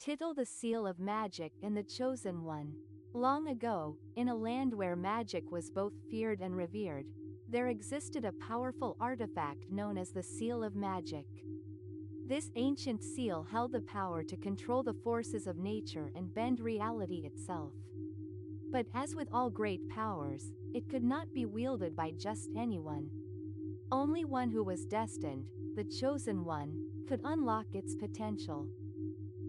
Title: The Seal of Magic and the Chosen One. Long ago, in a land where magic was both feared and revered, there existed a powerful artifact known as the Seal of Magic. This ancient seal held the power to control the forces of nature and bend reality itself. But as with all great powers, it could not be wielded by just anyone. Only one who was destined, the chosen one, could unlock its potential.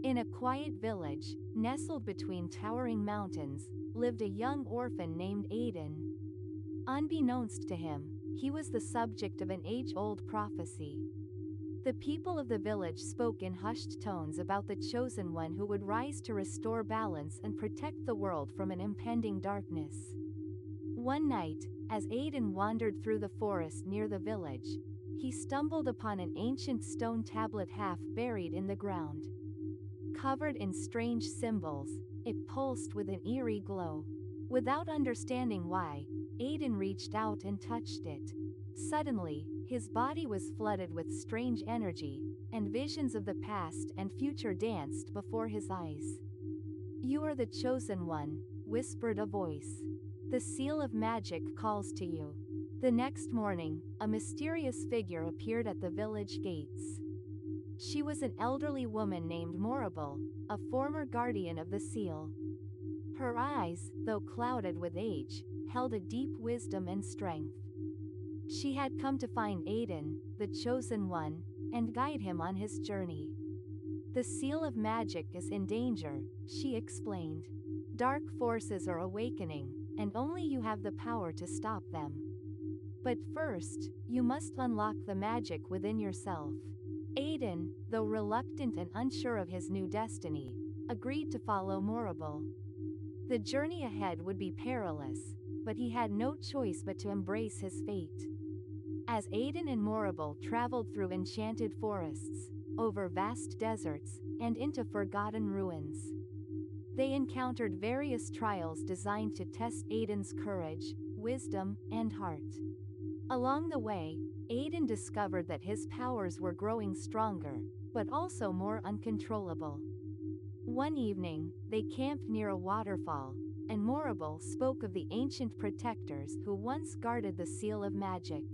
In a quiet village, nestled between towering mountains, lived a young orphan named Aiden. Unbeknownst to him, he was the subject of an age-old prophecy. The people of the village spoke in hushed tones about the chosen one who would rise to restore balance and protect the world from an impending darkness. One night, as Aiden wandered through the forest near the village, he stumbled upon an ancient stone tablet half buried in the ground. Covered in strange symbols, it pulsed with an eerie glow. Without understanding why, Aiden reached out and touched it. Suddenly, his body was flooded with strange energy, and visions of the past and future danced before his eyes. "You are the chosen one," whispered a voice. "The seal of magic calls to you." The next morning, a mysterious figure appeared at the village gates. She was an elderly woman named Morrible, a former guardian of the seal. Her eyes, though clouded with age, held a deep wisdom and strength. She had come to find Aiden, the chosen one, and guide him on his journey. "The seal of magic is in danger," she explained. "Dark forces are awakening, and only you have the power to stop them. But first, you must unlock the magic within yourself." Aiden, though reluctant and unsure of his new destiny, agreed to follow Morrible. The journey ahead would be perilous, but he had no choice but to embrace his fate. As Aiden and Morrible traveled through enchanted forests, over vast deserts, and into forgotten ruins, they encountered various trials designed to test Aiden's courage, wisdom, and heart. Along the way, Aiden discovered that his powers were growing stronger, but also more uncontrollable. One evening, they camped near a waterfall, and Morrible spoke of the ancient protectors who once guarded the seal of magic.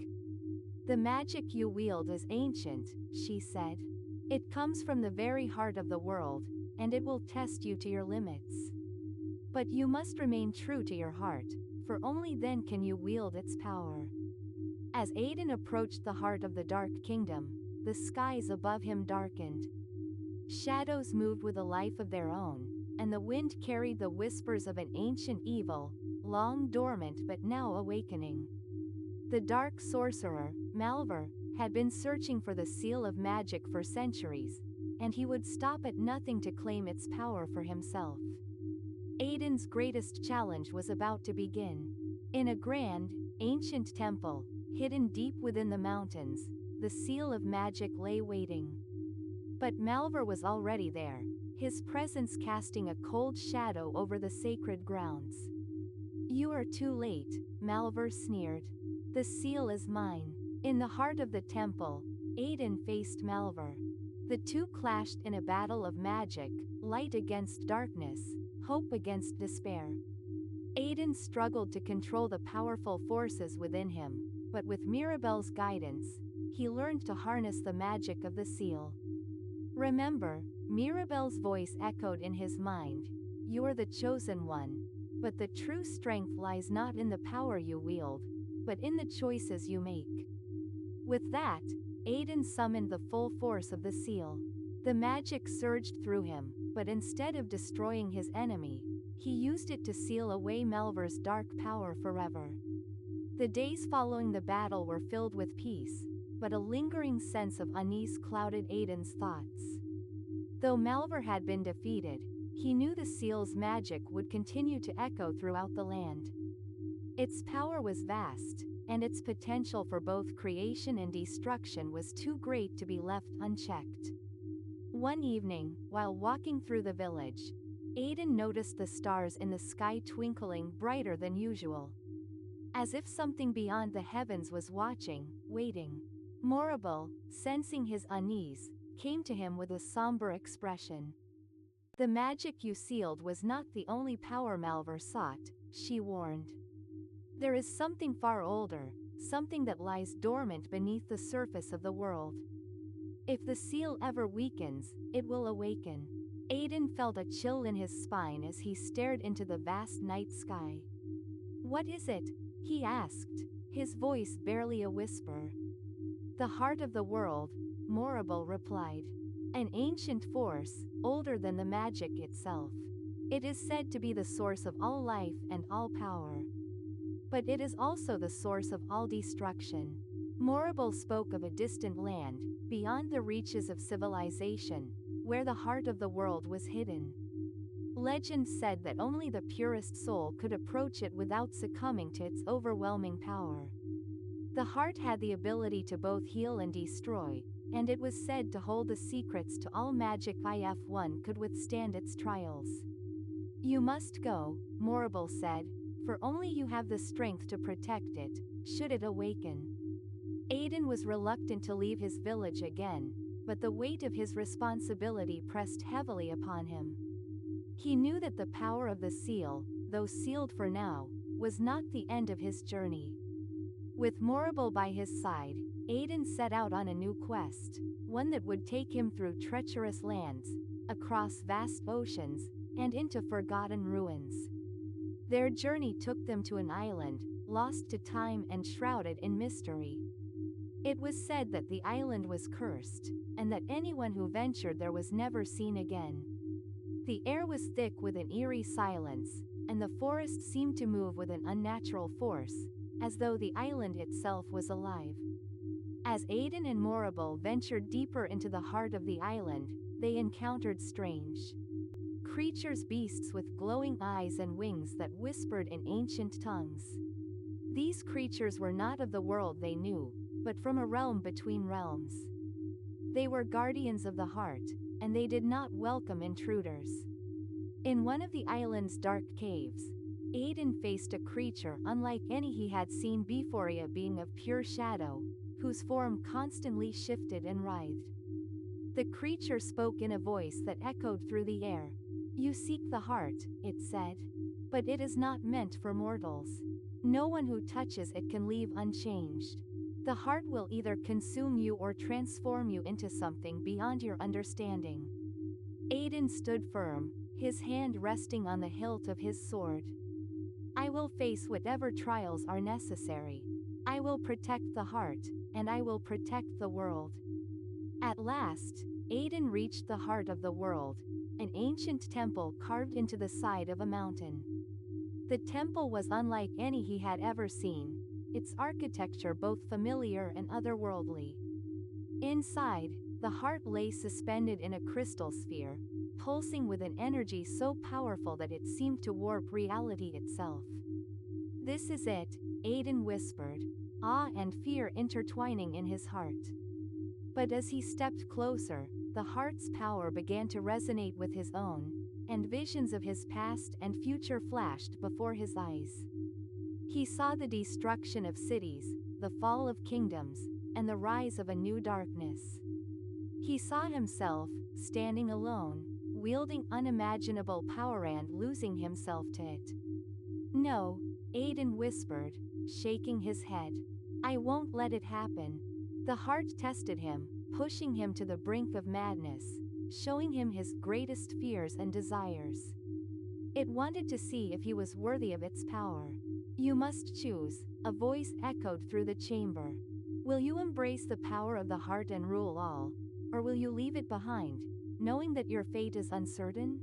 "The magic you wield is ancient," she said. "It comes from the very heart of the world, and it will test you to your limits. But you must remain true to your heart, for only then can you wield its power." As Aiden approached the heart of the Dark Kingdom, the skies above him darkened. Shadows moved with a life of their own, and the wind carried the whispers of an ancient evil, long dormant but now awakening. The dark sorcerer, Malvar, had been searching for the seal of magic for centuries, and he would stop at nothing to claim its power for himself. Aiden's greatest challenge was about to begin. In a grand, ancient temple, hidden deep within the mountains, the seal of magic lay waiting. But Malvar was already there, his presence casting a cold shadow over the sacred grounds. "You are too late," Malvar sneered. "The seal is mine." In the heart of the temple, Aiden faced Malvar. The two clashed in a battle of magic, light against darkness, hope against despair. Aiden struggled to control the powerful forces within him, but with Mirabelle's guidance, he learned to harness the magic of the seal. "Remember," Mirabelle's voice echoed in his mind, "you are the chosen one, but the true strength lies not in the power you wield, but in the choices you make." With that, Aiden summoned the full force of the seal. The magic surged through him, but instead of destroying his enemy, he used it to seal away Malvar's dark power forever. The days following the battle were filled with peace, but a lingering sense of unease clouded Aiden's thoughts. Though Malvar had been defeated, he knew the seal's magic would continue to echo throughout the land. Its power was vast, and its potential for both creation and destruction was too great to be left unchecked. One evening, while walking through the village, Aiden noticed the stars in the sky twinkling brighter than usual. As if something beyond the heavens was watching, waiting. Morrible, sensing his unease, came to him with a somber expression. The magic you sealed was not the only power Malvar sought, she warned. There is something far older, something that lies dormant beneath the surface of the world. If the seal ever weakens, it will awaken. Aiden felt a chill in his spine as he stared into the vast night sky. What is it? He asked, his voice barely a whisper. The heart of the world, Morrible replied. An ancient force, older than the magic itself. It is said to be the source of all life and all power. But it is also the source of all destruction. Morrible spoke of a distant land, beyond the reaches of civilization, where the heart of the world was hidden. Legend said that only the purest soul could approach it without succumbing to its overwhelming power. The heart had the ability to both heal and destroy, and it was said to hold the secrets to all magic if one could withstand its trials. You must go, Morrible said, for only you have the strength to protect it, should it awaken. Aiden was reluctant to leave his village again, but the weight of his responsibility pressed heavily upon him. He knew that the power of the seal, though sealed for now, was not the end of his journey. With Morrible by his side, Aiden set out on a new quest, one that would take him through treacherous lands, across vast oceans, and into forgotten ruins. Their journey took them to an island, lost to time and shrouded in mystery. It was said that the island was cursed, and that anyone who ventured there was never seen again. The air was thick with an eerie silence, and the forest seemed to move with an unnatural force, as though the island itself was alive. As Aiden and Morrible ventured deeper into the heart of the island, they encountered strange creatures, beasts with glowing eyes and wings that whispered in ancient tongues. These creatures were not of the world they knew, but from a realm between realms. They were guardians of the heart, and they did not welcome intruders. In one of the island's dark caves, Aiden faced a creature unlike any he had seen before, a being of pure shadow, whose form constantly shifted and writhed. The creature spoke in a voice that echoed through the air. You seek the heart, it said. But it is not meant for mortals. No one who touches it can leave unchanged. The heart will either consume you or transform you into something beyond your understanding. Aiden stood firm, his hand resting on the hilt of his sword. I will face whatever trials are necessary. I will protect the heart, and I will protect the world. At last, Aiden reached the heart of the world, an ancient temple carved into the side of a mountain. The temple was unlike any he had ever seen, its architecture both familiar and otherworldly. Inside, the heart lay suspended in a crystal sphere, pulsing with an energy so powerful that it seemed to warp reality itself. This is it, Aiden whispered, awe and fear intertwining in his heart. But as he stepped closer, the heart's power began to resonate with his own, and visions of his past and future flashed before his eyes. He saw the destruction of cities, the fall of kingdoms, and the rise of a new darkness. He saw himself, standing alone, wielding unimaginable power and losing himself to it. No, Aiden whispered, shaking his head. I won't let it happen. The heart tested him, pushing him to the brink of madness, showing him his greatest fears and desires. It wanted to see if he was worthy of its power. You must choose, a voice echoed through the chamber. Will you embrace the power of the heart and rule all, or will you leave it behind, knowing that your fate is uncertain?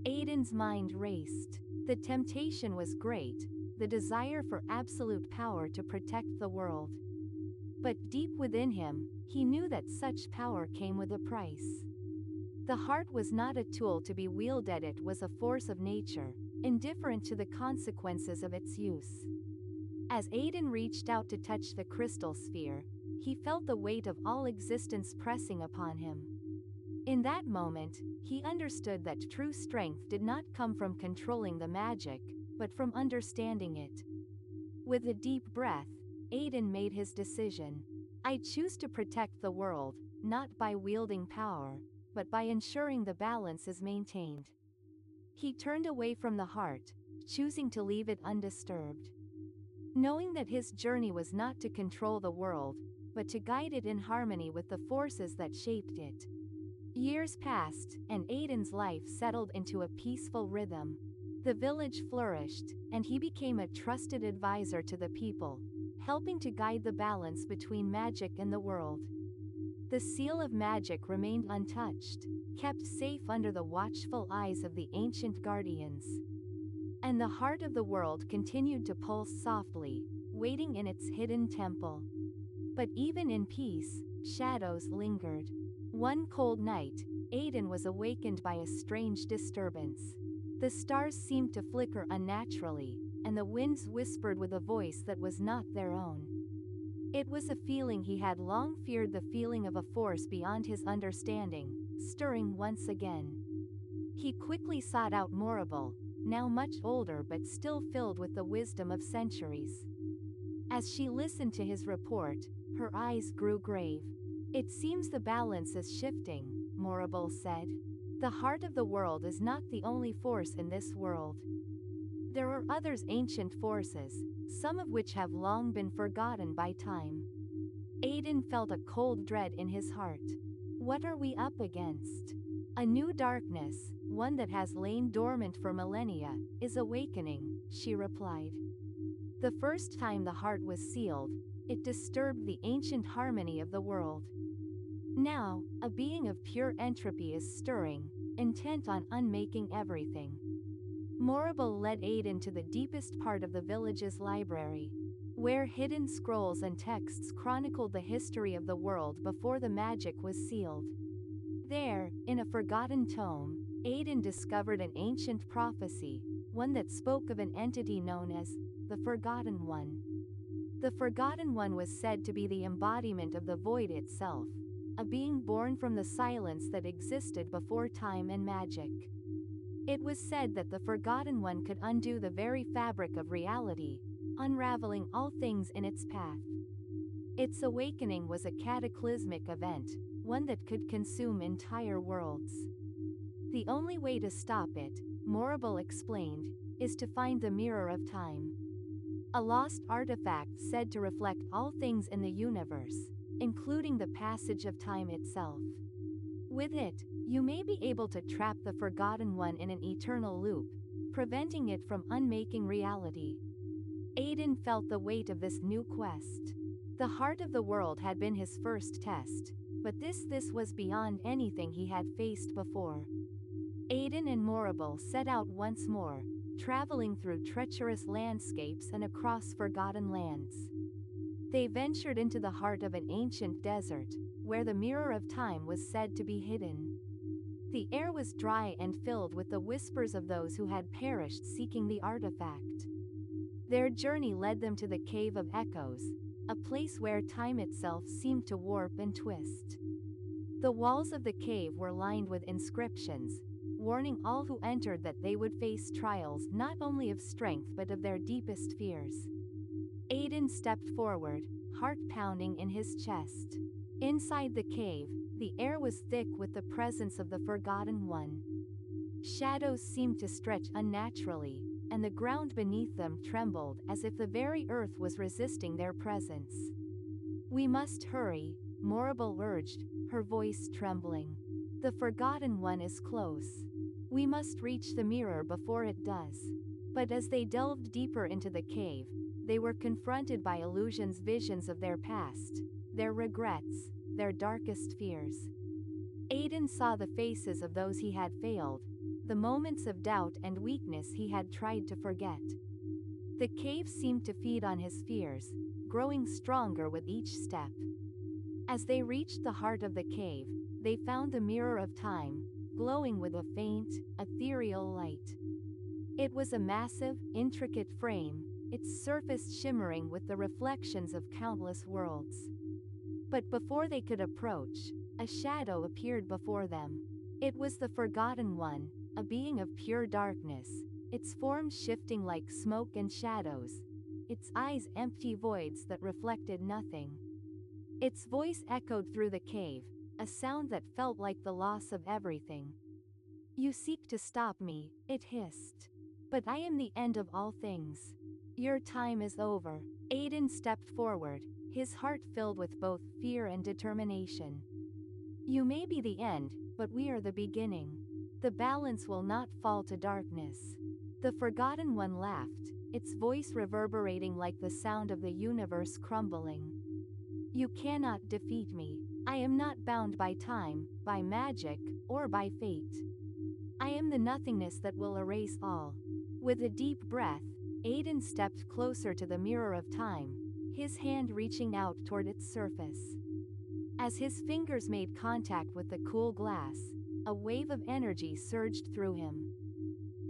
Aiden's mind raced. The temptation was great, the desire for absolute power to protect the world. But deep within him, he knew that such power came with a price. The heart was not a tool to be wielded, it was a force of nature, indifferent to the consequences of its use. As Aiden reached out to touch the crystal sphere, he felt the weight of all existence pressing upon him. In that moment, he understood that true strength did not come from controlling the magic, but from understanding it. With a deep breath, Aiden made his decision. I choose to protect the world, not by wielding power, but by ensuring the balance is maintained. He turned away from the heart, choosing to leave it undisturbed. Knowing that his journey was not to control the world, but to guide it in harmony with the forces that shaped it. Years passed, and Aiden's life settled into a peaceful rhythm. The village flourished, and he became a trusted advisor to the people, helping to guide the balance between magic and the world. The seal of magic remained untouched, kept safe under the watchful eyes of the ancient guardians. And the heart of the world continued to pulse softly, waiting in its hidden temple. But even in peace, shadows lingered. One cold night, Aiden was awakened by a strange disturbance. The stars seemed to flicker unnaturally, and the winds whispered with a voice that was not their own. It was a feeling he had long feared, the feeling of a force beyond his understanding, stirring once again. He quickly sought out Morrible, now much older but still filled with the wisdom of centuries. As she listened to his report, her eyes grew grave. "It seems the balance is shifting," Morrible said. "The heart of the world is not the only force in this world. There are others, ancient forces, some of which have long been forgotten by time." Aiden felt a cold dread in his heart. What are we up against? A new darkness, one that has lain dormant for millennia, is awakening, she replied. The first time the heart was sealed, it disturbed the ancient harmony of the world. Now, a being of pure entropy is stirring, intent on unmaking everything. Morrible led Aiden to the deepest part of the village's library, where hidden scrolls and texts chronicled the history of the world before the magic was sealed. There, in a forgotten tome, Aiden discovered an ancient prophecy, one that spoke of an entity known as the Forgotten One. The Forgotten One was said to be the embodiment of the void itself, a being born from the silence that existed before time and magic. It was said that the Forgotten One could undo the very fabric of reality, unraveling all things in its path. Its awakening was a cataclysmic event, one that could consume entire worlds. The only way to stop it, Morrible explained, is to find the Mirror of Time. A lost artifact said to reflect all things in the universe, including the passage of time itself. With it, you may be able to trap the Forgotten One in an eternal loop, preventing it from unmaking reality. Aiden felt the weight of this new quest. The heart of the world had been his first test, but this was beyond anything he had faced before. Aiden and Morrible set out once more, traveling through treacherous landscapes and across forgotten lands. They ventured into the heart of an ancient desert, where the Mirror of Time was said to be hidden. The air was dry and filled with the whispers of those who had perished seeking the artifact. Their journey led them to the Cave of Echoes, a place where time itself seemed to warp and twist. The walls of the cave were lined with inscriptions, warning all who entered that they would face trials not only of strength but of their deepest fears. Aiden stepped forward, heart pounding in his chest. Inside the cave, the air was thick with the presence of the Forgotten One. Shadows seemed to stretch unnaturally, and the ground beneath them trembled as if the very earth was resisting their presence. "We must hurry," Morrible urged, her voice trembling. "The Forgotten One is close. We must reach the mirror before it does." But as they delved deeper into the cave, they were confronted by illusions, visions of their past, their regrets, their darkest fears. Aiden saw the faces of those he had failed, the moments of doubt and weakness he had tried to forget. The cave seemed to feed on his fears, growing stronger with each step. As they reached the heart of the cave, they found the Mirror of Time, glowing with a faint, ethereal light. It was a massive, intricate frame, its surface shimmering with the reflections of countless worlds. But before they could approach, a shadow appeared before them. It was the Forgotten One, a being of pure darkness, its form shifting like smoke and shadows, its eyes empty voids that reflected nothing. Its voice echoed through the cave, a sound that felt like the loss of everything. You seek to stop me, it hissed. But I am the end of all things. Your time is over. Aiden stepped forward, his heart filled with both fear and determination. You may be the end, but we are the beginning. The balance will not fall to darkness. The Forgotten One laughed, its voice reverberating like the sound of the universe crumbling. You cannot defeat me. I am not bound by time, by magic, or by fate. I am the nothingness that will erase all. With a deep breath, Aiden stepped closer to the mirror of time, his hand reaching out toward its surface. As his fingers made contact with the cool glass, a wave of energy surged through him.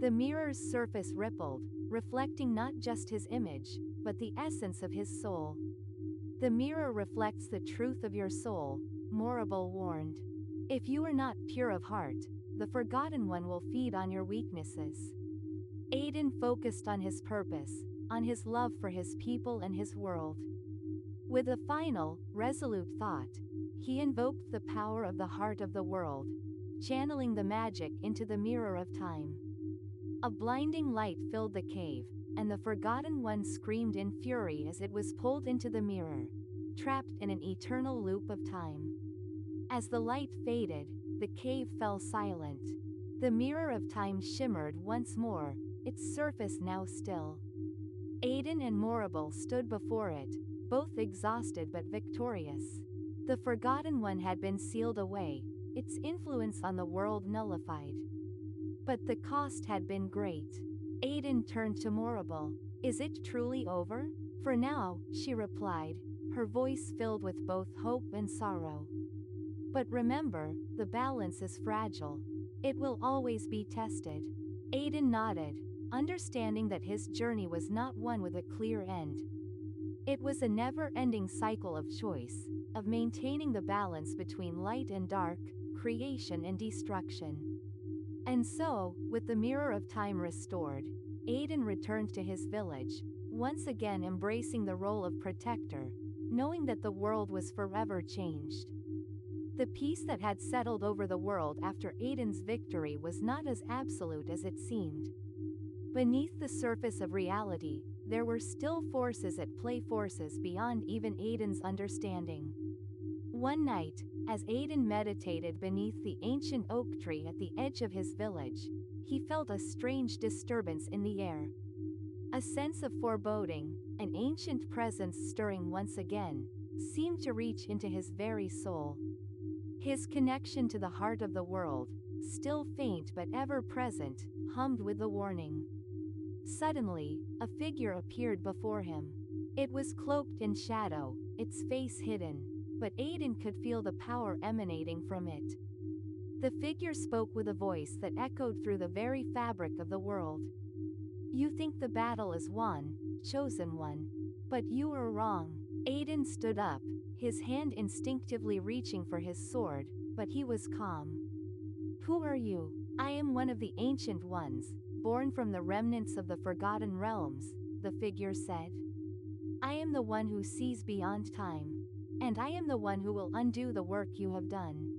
The mirror's surface rippled, reflecting not just his image, but the essence of his soul. The mirror reflects the truth of your soul, Morrible warned. If you are not pure of heart, the Forgotten One will feed on your weaknesses. Aiden focused on his purpose, on his love for his people and his world. With a final, resolute thought, he invoked the power of the heart of the world, channeling the magic into the mirror of time. A blinding light filled the cave, and the Forgotten One screamed in fury as it was pulled into the mirror, trapped in an eternal loop of time. As the light faded, the cave fell silent. The mirror of time shimmered once more, its surface now still. Aiden and Morrible stood before it, both exhausted but victorious. The Forgotten One had been sealed away, its influence on the world nullified. But the cost had been great. Aiden turned to Morrible. Is it truly over? For now, she replied, her voice filled with both hope and sorrow. But remember, the balance is fragile. It will always be tested. Aiden nodded, understanding that his journey was not one with a clear end. It was a never-ending cycle of choice, of maintaining the balance between light and dark, creation and destruction. And so, with the mirror of time restored, Aiden returned to his village, once again embracing the role of protector, knowing that the world was forever changed. The peace that had settled over the world after Aiden's victory was not as absolute as it seemed. Beneath the surface of reality, there were still forces at play, forces beyond even Aiden's understanding. One night, as Aiden meditated beneath the ancient oak tree at the edge of his village, he felt a strange disturbance in the air. A sense of foreboding, an ancient presence stirring once again, seemed to reach into his very soul. His connection to the heart of the world, still faint but ever present, hummed with the warning. Suddenly, a figure appeared before him. It was cloaked in shadow, its face hidden, but Aiden could feel the power emanating from it. The figure spoke with a voice that echoed through the very fabric of the world. You think the battle is won, chosen one. But you are wrong. Aiden stood up, his hand instinctively reaching for his sword, but he was calm. Who are you? I am one of the ancient ones, born from the remnants of the Forgotten Realms, the figure said. I am the one who sees beyond time. And I am the one who will undo the work you have done.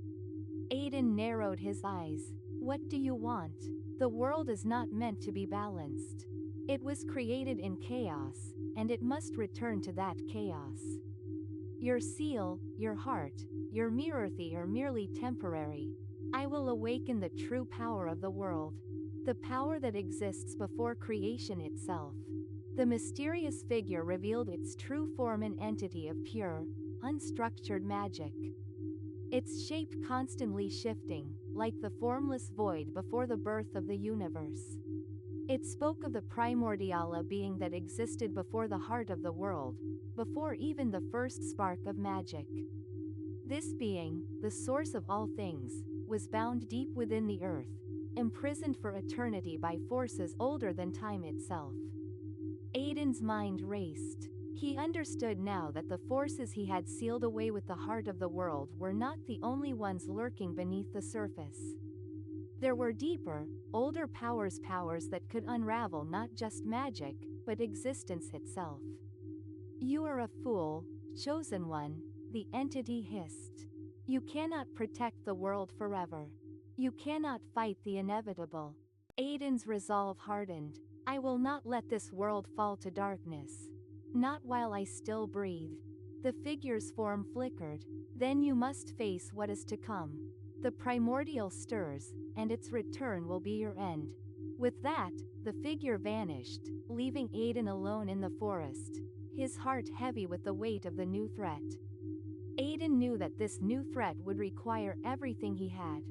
Aiden narrowed his eyes. What do you want? The world is not meant to be balanced. It was created in chaos, and it must return to that chaos. Your seal, your heart, your mirror are merely temporary. I will awaken the true power of the world. The power that exists before creation itself. The mysterious figure revealed its true form and entity of pure, unstructured magic. Its shape constantly shifting, like the formless void before the birth of the universe. It spoke of the primordial being that existed before the heart of the world, before even the first spark of magic. This being, the source of all things, was bound deep within the earth, imprisoned for eternity by forces older than time itself. Aiden's mind raced. He understood now that the forces he had sealed away with the heart of the world were not the only ones lurking beneath the surface. There were deeper, older powers that could unravel not just magic, but existence itself. You are a fool, chosen one, the entity hissed. You cannot protect the world forever. You cannot fight the inevitable. Aiden's resolve hardened. I will not let this world fall to darkness. Not while I still breathe. The figure's form flickered. Then you must face what is to come. The primordial stirs, and its return will be your end. With that, the figure vanished, leaving Aiden alone in the forest, his heart heavy with the weight of the new threat. Aiden knew that this new threat would require everything he had.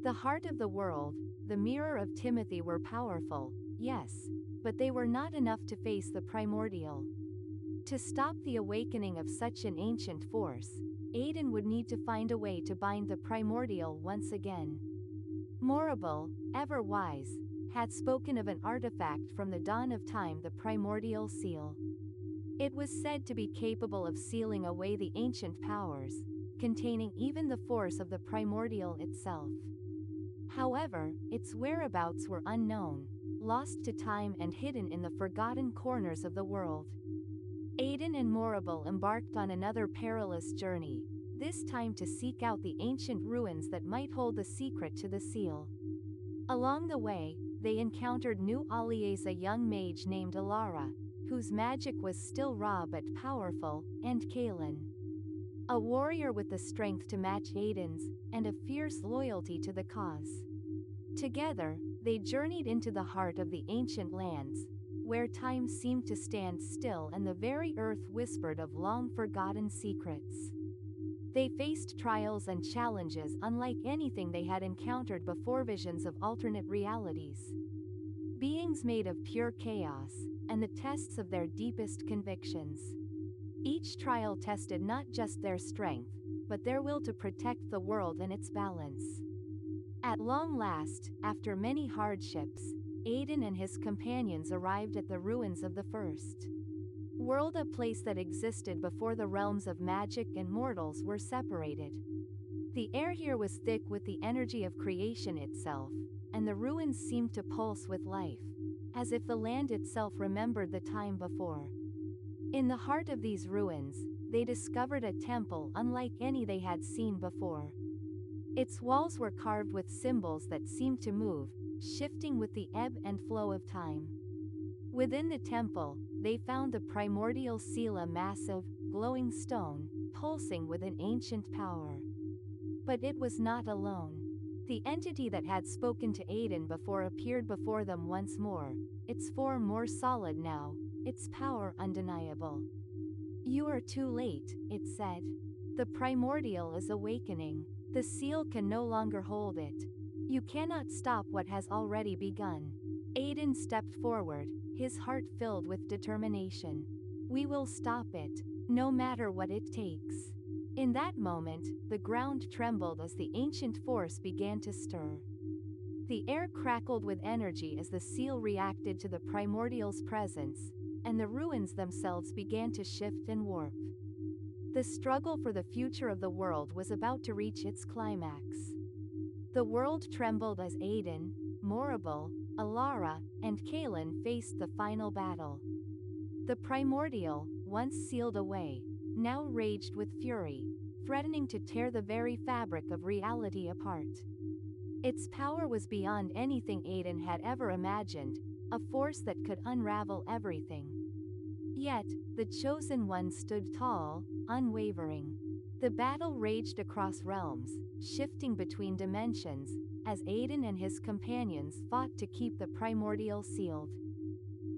The heart of the world, the mirror of Timothy were powerful, yes, but they were not enough to face the primordial. To stop the awakening of such an ancient force, Aiden would need to find a way to bind the primordial once again. Morrible, ever wise, had spoken of an artifact from the dawn of time, the primordial seal. It was said to be capable of sealing away the ancient powers, containing even the force of the primordial itself. However, its whereabouts were unknown, lost to time and hidden in the forgotten corners of the world. Aiden and Morrible embarked on another perilous journey, this time to seek out the ancient ruins that might hold the secret to the seal. Along the way, they encountered new allies, a young mage named Alara, whose magic was still raw but powerful, and Kaelin, a warrior with the strength to match Aiden's, and a fierce loyalty to the cause. Together, they journeyed into the heart of the ancient lands, where time seemed to stand still and the very earth whispered of long-forgotten secrets. They faced trials and challenges unlike anything they had encountered before, visions of alternate realities, beings made of pure chaos, and the tests of their deepest convictions. Each trial tested not just their strength, but their will to protect the world and its balance. At long last, after many hardships, Aiden and his companions arrived at the ruins of the first world, a place that existed before the realms of magic and mortals were separated. The air here was thick with the energy of creation itself, and the ruins seemed to pulse with life, as if the land itself remembered the time before. In the heart of these ruins, they discovered a temple unlike any they had seen before. Its walls were carved with symbols that seemed to move, shifting with the ebb and flow of time. Within the temple, they found the primordial seal, a massive, glowing stone, pulsing with an ancient power. But it was not alone. The entity that had spoken to Aiden before appeared before them once more, its form more solid now, its power undeniable. "You are too late," it said. "The primordial is awakening. The seal can no longer hold it. You cannot stop what has already begun." Aiden stepped forward, his heart filled with determination. "We will stop it, no matter what it takes." In that moment, the ground trembled as the ancient force began to stir. The air crackled with energy as the seal reacted to the primordial's presence, and the ruins themselves began to shift and warp. The struggle for the future of the world was about to reach its climax. The world trembled as Aiden, Morrible, Alara, and Kaelin faced the final battle. The primordial, once sealed away, now raged with fury, threatening to tear the very fabric of reality apart. Its power was beyond anything Aiden had ever imagined, a force that could unravel everything. Yet, the Chosen One stood tall, unwavering. The battle raged across realms, shifting between dimensions, as Aiden and his companions fought to keep the primordial sealed.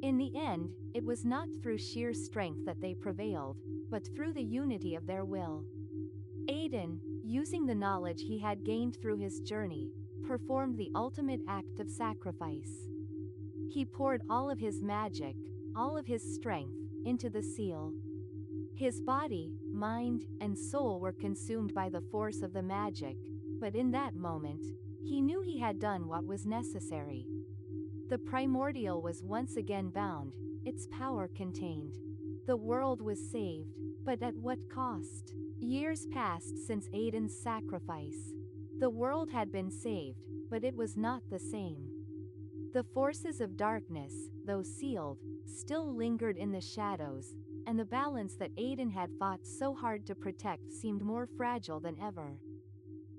In the end, it was not through sheer strength that they prevailed, but through the unity of their will. Aiden, using the knowledge he had gained through his journey, performed the ultimate act of sacrifice. He poured all of his magic, all of his strength, into the seal. His body, mind, and soul were consumed by the force of the magic, but in that moment, he knew he had done what was necessary. The primordial was once again bound, its power contained. The world was saved, but at what cost? Years passed since Aiden's sacrifice. The world had been saved, but it was not the same. The forces of darkness, though sealed, still lingered in the shadows, and the balance that Aiden had fought so hard to protect seemed more fragile than ever.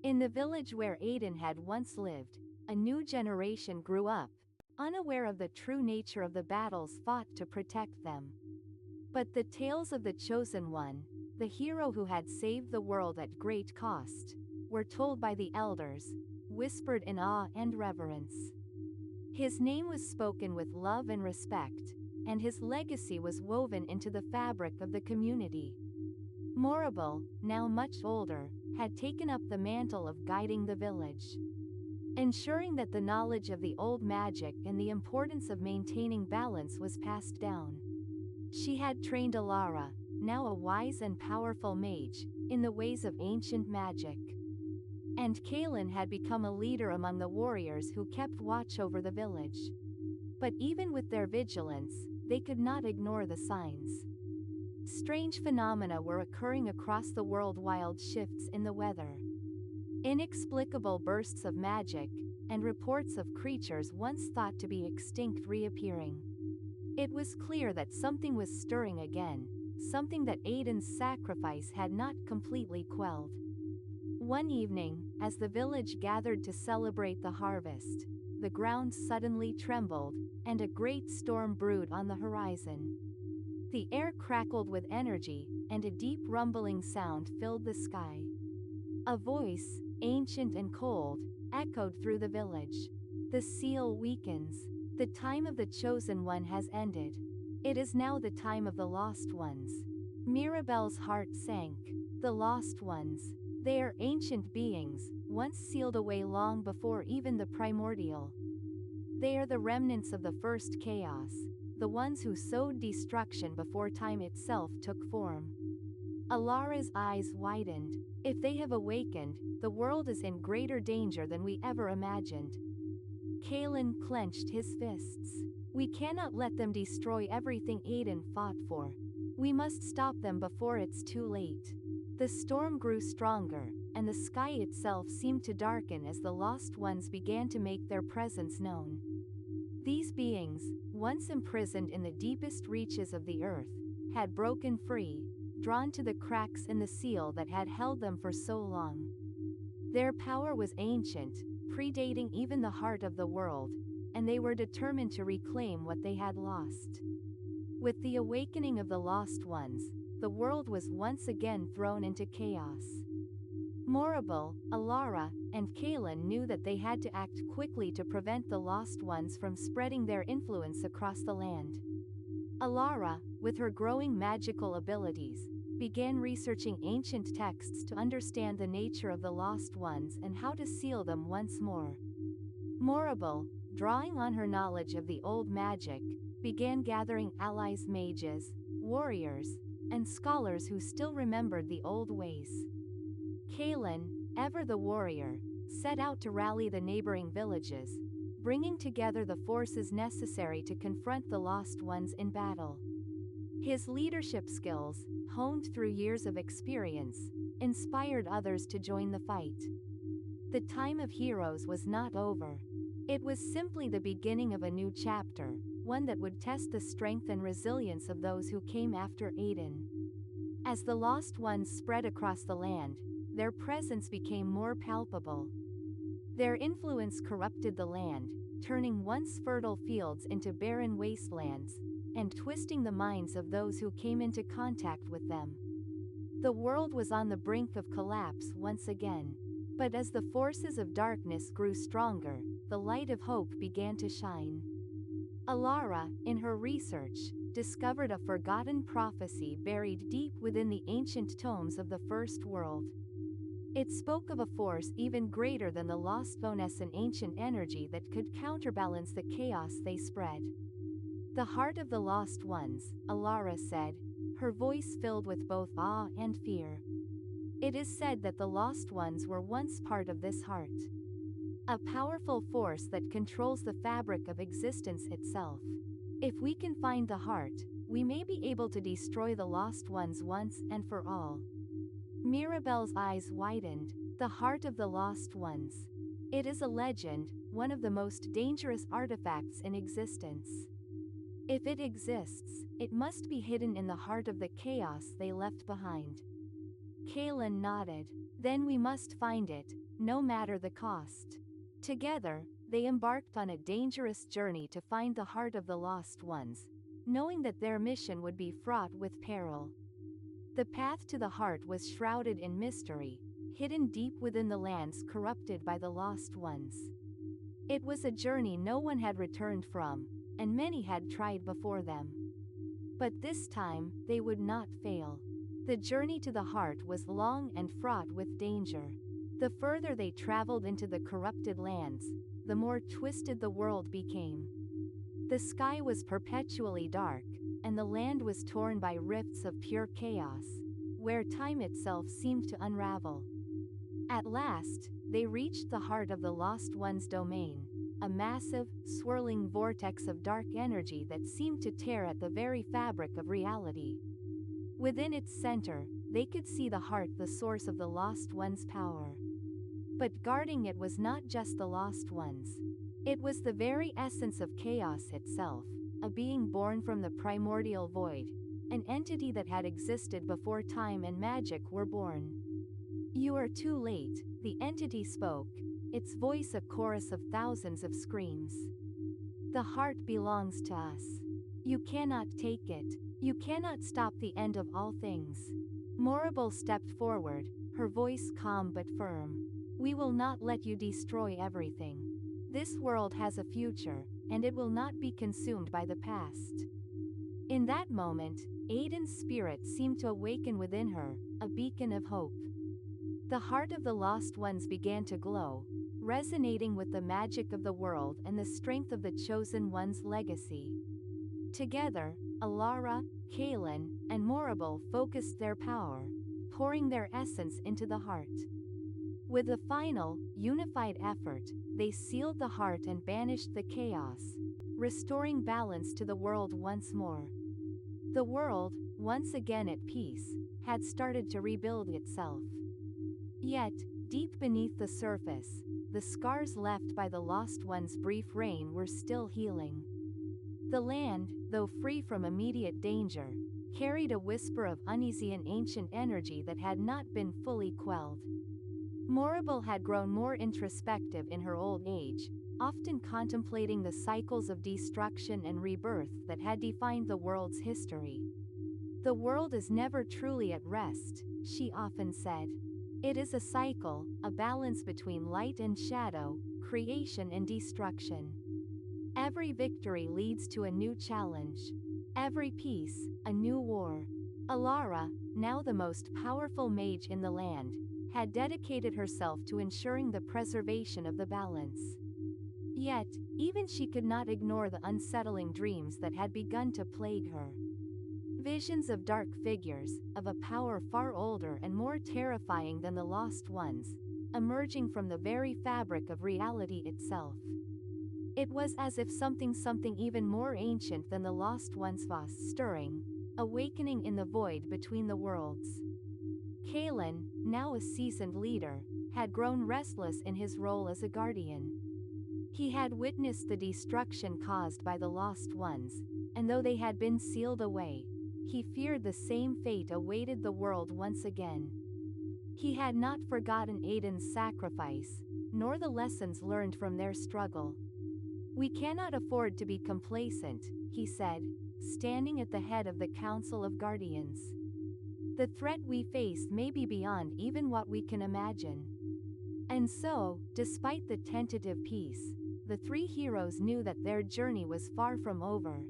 In the village where Aiden had once lived, a new generation grew up, unaware of the true nature of the battles fought to protect them. But the tales of the chosen one, the hero who had saved the world at great cost, were told by the elders, whispered in awe and reverence. His name was spoken with love and respect, and his legacy was woven into the fabric of the community. Morrible, now much older, had taken up the mantle of guiding the village, ensuring that the knowledge of the old magic and the importance of maintaining balance was passed down. She had trained Alara, now a wise and powerful mage, in the ways of ancient magic. And Kaelin had become a leader among the warriors who kept watch over the village. But even with their vigilance, they could not ignore the signs. Strange phenomena were occurring across the world, wild shifts in the weather, inexplicable bursts of magic, and reports of creatures once thought to be extinct reappearing. It was clear that something was stirring again, something that Aiden's sacrifice had not completely quelled. One evening, as the village gathered to celebrate the harvest, the ground suddenly trembled, and a great storm brewed on the horizon. The air crackled with energy, and a deep rumbling sound filled the sky. A voice, ancient and cold, echoed through the village. "The seal weakens. The time of the chosen one has ended. It is now the time of the lost ones." Mirabelle's heart sank. The lost ones. They are ancient beings, once sealed away long before even the primordial. They are the remnants of the first chaos, the ones who sowed destruction before time itself took form. Alara's eyes widened. If they have awakened, the world is in greater danger than we ever imagined. Kaelin clenched his fists. "We cannot let them destroy everything Aiden fought for. We must stop them before it's too late." The storm grew stronger, and the sky itself seemed to darken as the lost ones began to make their presence known. These beings, once imprisoned in the deepest reaches of the earth, had broken free, drawn to the cracks in the seal that had held them for so long. Their power was ancient, predating even the heart of the world, and they were determined to reclaim what they had lost. With the awakening of the lost ones, the world was once again thrown into chaos. Morrible, Alara, and Kaelin knew that they had to act quickly to prevent the lost ones from spreading their influence across the land. Alara, with her growing magical abilities, began researching ancient texts to understand the nature of the lost ones and how to seal them once more. Morrible, drawing on her knowledge of the old magic, began gathering allies, mages, warriors, and scholars who still remembered the old ways. Kaelin, ever the warrior, set out to rally the neighboring villages, bringing together the forces necessary to confront the lost ones in battle. His leadership skills, honed through years of experience, inspired others to join the fight. The time of heroes was not over. It was simply the beginning of a new chapter, one that would test the strength and resilience of those who came after Aiden. As the lost ones spread across the land, their presence became more palpable. Their influence corrupted the land, turning once fertile fields into barren wastelands, and twisting the minds of those who came into contact with them. The world was on the brink of collapse once again. But as the forces of darkness grew stronger, the light of hope began to shine. Alara, in her research, discovered a forgotten prophecy buried deep within the ancient tomes of the First World. It spoke of a force even greater than the lost bonus and ancient energy that could counterbalance the chaos they spread. "The heart of the lost ones," Alara said, her voice filled with both awe and fear. "It is said that the lost ones were once part of this heart. A powerful force that controls the fabric of existence itself. If we can find the heart, we may be able to destroy the lost ones once and for all." Mirabelle's eyes widened. The heart of the lost ones. It is a legend, one of the most dangerous artifacts in existence. If it exists, it must be hidden in the heart of the chaos they left behind. Kaelin nodded. "Then we must find it," no matter the cost. Together, they embarked on a dangerous journey to find the heart of the lost ones, knowing that their mission would be fraught with peril. The path to the heart was shrouded in mystery, hidden deep within the lands corrupted by the lost ones. It was a journey no one had returned from, and many had tried before them. But this time, they would not fail. The journey to the heart was long and fraught with danger. The further they traveled into the corrupted lands, the more twisted the world became. The sky was perpetually dark, and the land was torn by rifts of pure chaos, where time itself seemed to unravel. At last, they reached the heart of the lost one's domain, a massive, swirling vortex of dark energy that seemed to tear at the very fabric of reality. Within its center, they could see the heart, the source of the lost one's power. But guarding it was not just the lost ones. It was the very essence of chaos itself, a being born from the primordial void, an entity that had existed before time and magic were born. "You are too late," the entity spoke, its voice a chorus of thousands of screams. "The heart belongs to us. You cannot take it. You cannot stop the end of all things." Morrible stepped forward, her voice calm but firm. "We will not let you destroy everything. This world has a future, and it will not be consumed by the past." In that moment, Aiden's spirit seemed to awaken within her, a beacon of hope. The heart of the lost ones began to glow, resonating with the magic of the world and the strength of the chosen one's legacy. Together, Alara, Kaylin, and Morrible focused their power, pouring their essence into the heart. With a final, unified effort, they sealed the heart and banished the chaos, restoring balance to the world once more. The world, once again at peace, had started to rebuild itself. Yet, deep beneath the surface, the scars left by the lost one's brief reign were still healing. The land, though free from immediate danger, carried a whisper of uneasy and ancient energy that had not been fully quelled. Morrible had grown more introspective in her old age, often contemplating the cycles of destruction and rebirth that had defined the world's history. "The world is never truly at rest," she often said. "It is a cycle, a balance between light and shadow, creation and destruction. Every victory leads to a new challenge. Every peace, a new war." Alara, now the most powerful mage in the land, had dedicated herself to ensuring the preservation of the balance. Yet, even she could not ignore the unsettling dreams that had begun to plague her. Visions of dark figures, of a power far older and more terrifying than the lost ones, emerging from the very fabric of reality itself. It was as if something even more ancient than the lost ones was stirring, awakening in the void between the worlds. Kaylin, now a seasoned leader, had grown restless in his role as a guardian. He had witnessed the destruction caused by the lost ones, and though they had been sealed away, he feared the same fate awaited the world once again. He had not forgotten Aiden's sacrifice, nor the lessons learned from their struggle. "We cannot afford to be complacent," he said, standing at the head of the Council of Guardians. "The threat we face may be beyond even what we can imagine." And so, despite the tentative peace, the three heroes knew that their journey was far from over.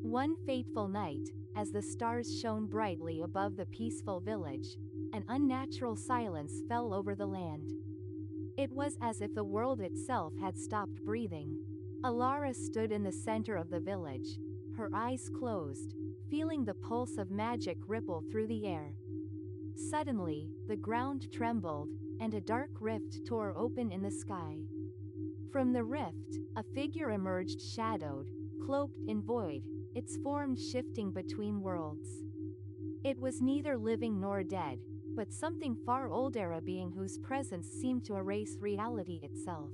One fateful night, as the stars shone brightly above the peaceful village, an unnatural silence fell over the land. It was as if the world itself had stopped breathing. Alara stood in the center of the village, her eyes closed, feeling the pulse of magic ripple through the air. Suddenly, the ground trembled, and a dark rift tore open in the sky. From the rift, a figure emerged, shadowed, cloaked in void, its form shifting between worlds. It was neither living nor dead, but something far older, a being whose presence seemed to erase reality itself.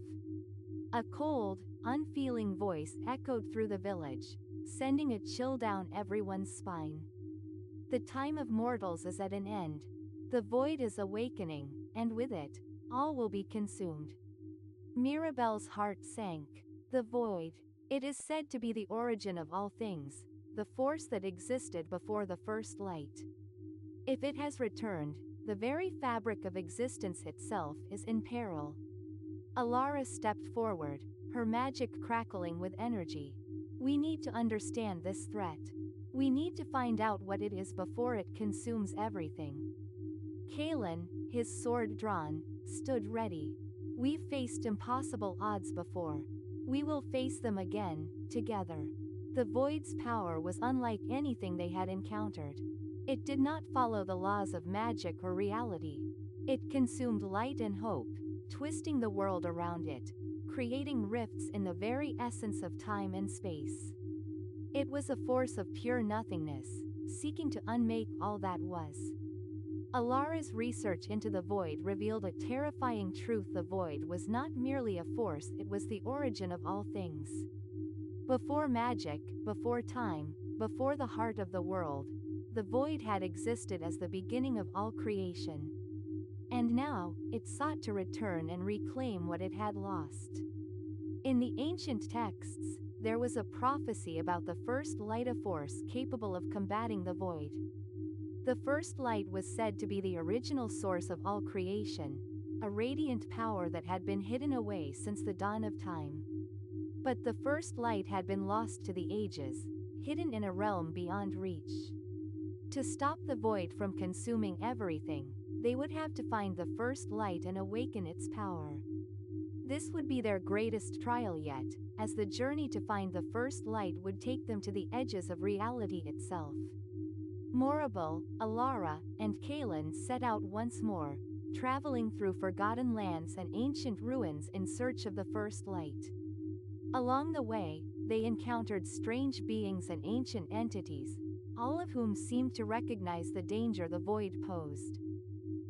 A cold, unfeeling voice echoed through the village, sending a chill down everyone's spine. "The time of mortals is at an end. The void is awakening, and with it, all will be consumed. Mirabelle's heart sank. The void. It is said to be the origin of all things, the force that existed before the first light. If it has returned, the very fabric of existence itself is in peril. Alara stepped forward, her magic crackling with energy. We need to understand this threat. We need to find out what it is before it consumes everything. Kalen, his sword drawn, stood ready. We've faced impossible odds before. We will face them again, together. The void's power was unlike anything they had encountered. It did not follow the laws of magic or reality. It consumed light and hope, twisting the world around it, creating rifts in the very essence of time and space. It was a force of pure nothingness, seeking to unmake all that was. Alara's research into the void revealed a terrifying truth: the void was not merely a force, it was the origin of all things. Before magic, before time, before the heart of the world, the void had existed as the beginning of all creation. And now, it sought to return and reclaim what it had lost. In the ancient texts, there was a prophecy about the first light, a force capable of combating the void. The first light was said to be the original source of all creation, a radiant power that had been hidden away since the dawn of time. But the first light had been lost to the ages, hidden in a realm beyond reach. To stop the void from consuming everything, they would have to find the first light and awaken its power. This would be their greatest trial yet, as the journey to find the first light would take them to the edges of reality itself. Morabel, Alara, and Kalen set out once more, traveling through forgotten lands and ancient ruins in search of the first light. Along the way, they encountered strange beings and ancient entities, all of whom seemed to recognize the danger the void posed.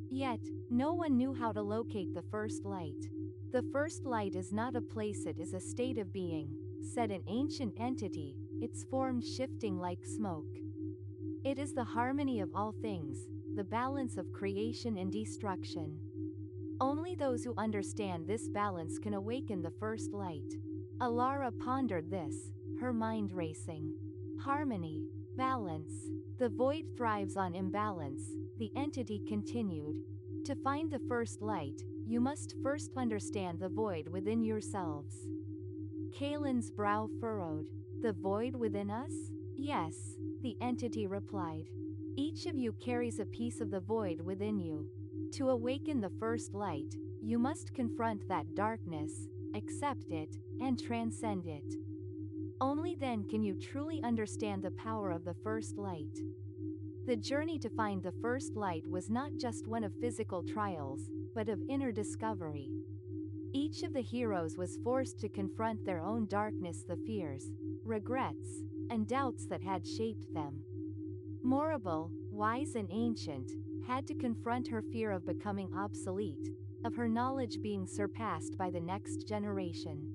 Yet, no one knew how to locate the first light. The first light is not a place, it is a state of being, said an ancient entity, its form shifting like smoke. It is the harmony of all things, the balance of creation and destruction. Only those who understand this balance can awaken the first light. Alara pondered this, her mind racing. Harmony, balance. The void thrives on imbalance, the entity continued. To find the first light, you must first understand the void within yourselves. Kalen's brow furrowed. The void within us? Yes, the entity replied. Each of you carries a piece of the void within you. To awaken the first light, you must confront that darkness, accept it, and transcend it. Only then can you truly understand the power of the first light. The journey to find the first light was not just one of physical trials, but of inner discovery. Each of the heroes was forced to confront their own darkness, the fears, regrets, and doubts that had shaped them. Morabel, wise and ancient, had to confront her fear of becoming obsolete, of her knowledge being surpassed by the next generation.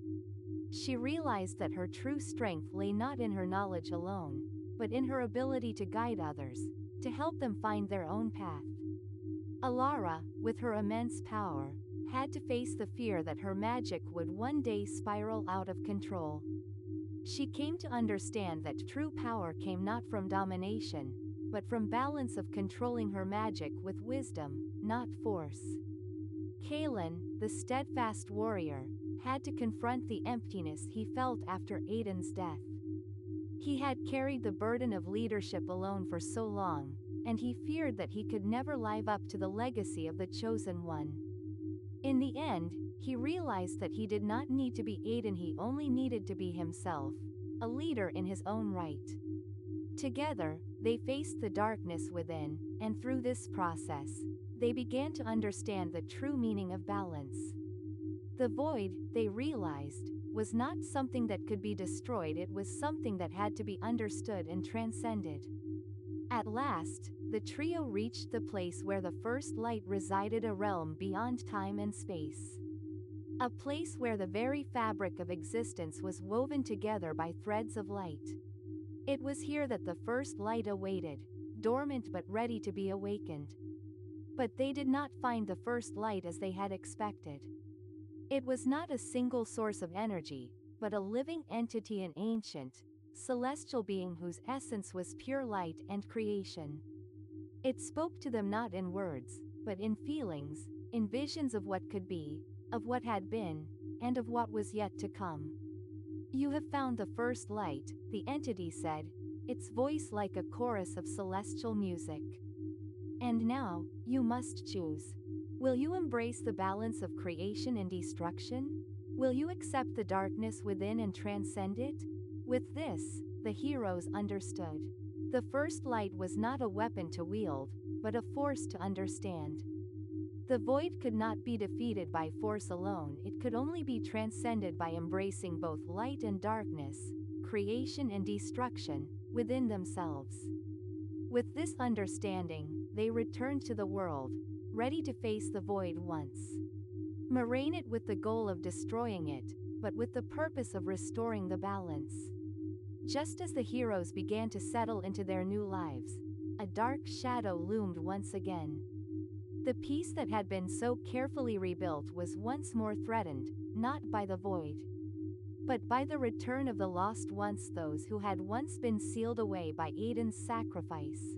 She realized that her true strength lay not in her knowledge alone, but in her ability to guide others, to help them find their own path. Alara, with her immense power, had to face the fear that her magic would one day spiral out of control. She came to understand that true power came not from domination, but from balance, of controlling her magic with wisdom, not force. Kalen, the steadfast warrior, had to confront the emptiness he felt after Aiden's death. He had carried the burden of leadership alone for so long, and he feared that he could never live up to the legacy of the Chosen One. In the end, he realized that he did not need to be Aiden, he only needed to be himself, a leader in his own right. Together, they faced the darkness within, and through this process, they began to understand the true meaning of balance. The void, they realized, was not something that could be destroyed, it was something that had to be understood and transcended. At last, the trio reached the place where the first light resided, a realm beyond time and space. A place where the very fabric of existence was woven together by threads of light. It was here that the first light awaited, dormant but ready to be awakened. But they did not find the first light as they had expected. It was not a single source of energy, but a living entity, an ancient, celestial being whose essence was pure light and creation. It spoke to them not in words, but in feelings, in visions of what could be, of what had been, and of what was yet to come. "You have found the first light," the entity said, its voice like a chorus of celestial music. "And now, you must choose. Will you embrace the balance of creation and destruction? Will you accept the darkness within and transcend it?" With this, the heroes understood. The first light was not a weapon to wield, but a force to understand. The void could not be defeated by force alone, it could only be transcended by embracing both light and darkness, creation and destruction, within themselves. With this understanding, they returned to the world, ready to face the void once more, it with the goal of destroying it, but with the purpose of restoring the balance. Just as the heroes began to settle into their new lives, a dark shadow loomed once again. The peace that had been so carefully rebuilt was once more threatened, not by the void, but by the return of the lost ones, those who had once been sealed away by Aiden's sacrifice.